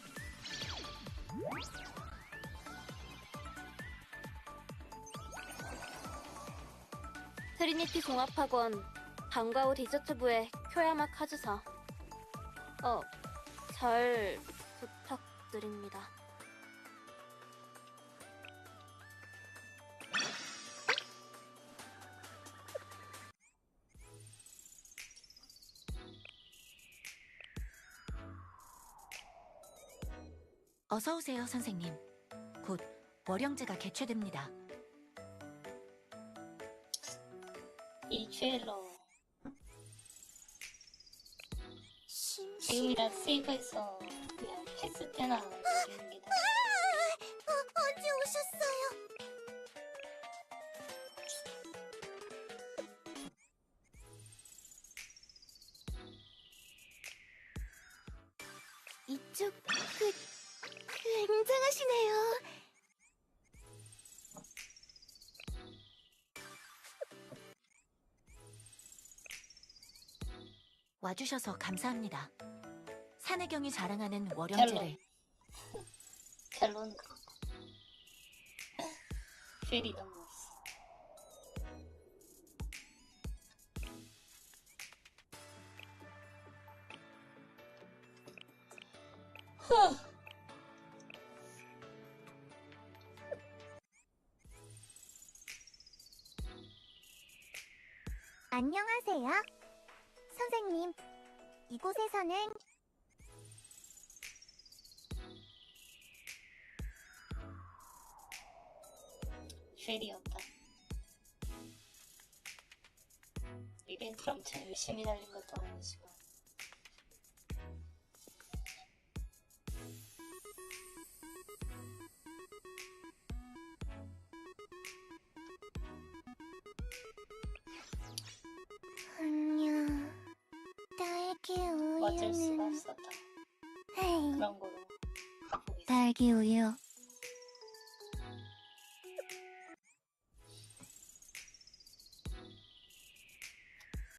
Speaker 7: 트리니티 종합학원 방과 후 디저트부의 쿄야마 카즈사. 잘 부탁드립니다.
Speaker 8: 어서 오세요, 선생님. 곧 월영제가 개최됩니다.
Speaker 21: 일주일로 지금이라 세이브해서 그냥 했을 때나 모르겠습니다. 언제 오셨어요? 이쪽 굉장하시네요.
Speaker 8: 와주셔서 감사합니다. 산해경이 자랑하는 월영제를
Speaker 21: 결론은 그거다. 쉘이 너무 없어. 안녕하세요. 선생님, 이곳에서는 쉘이 없다. 이벤트 엄청 열심히 달린 것도 아니지만 안녕. 딸기 우유는 어쩔 수가 없었다. 그런 거로 딸기 우유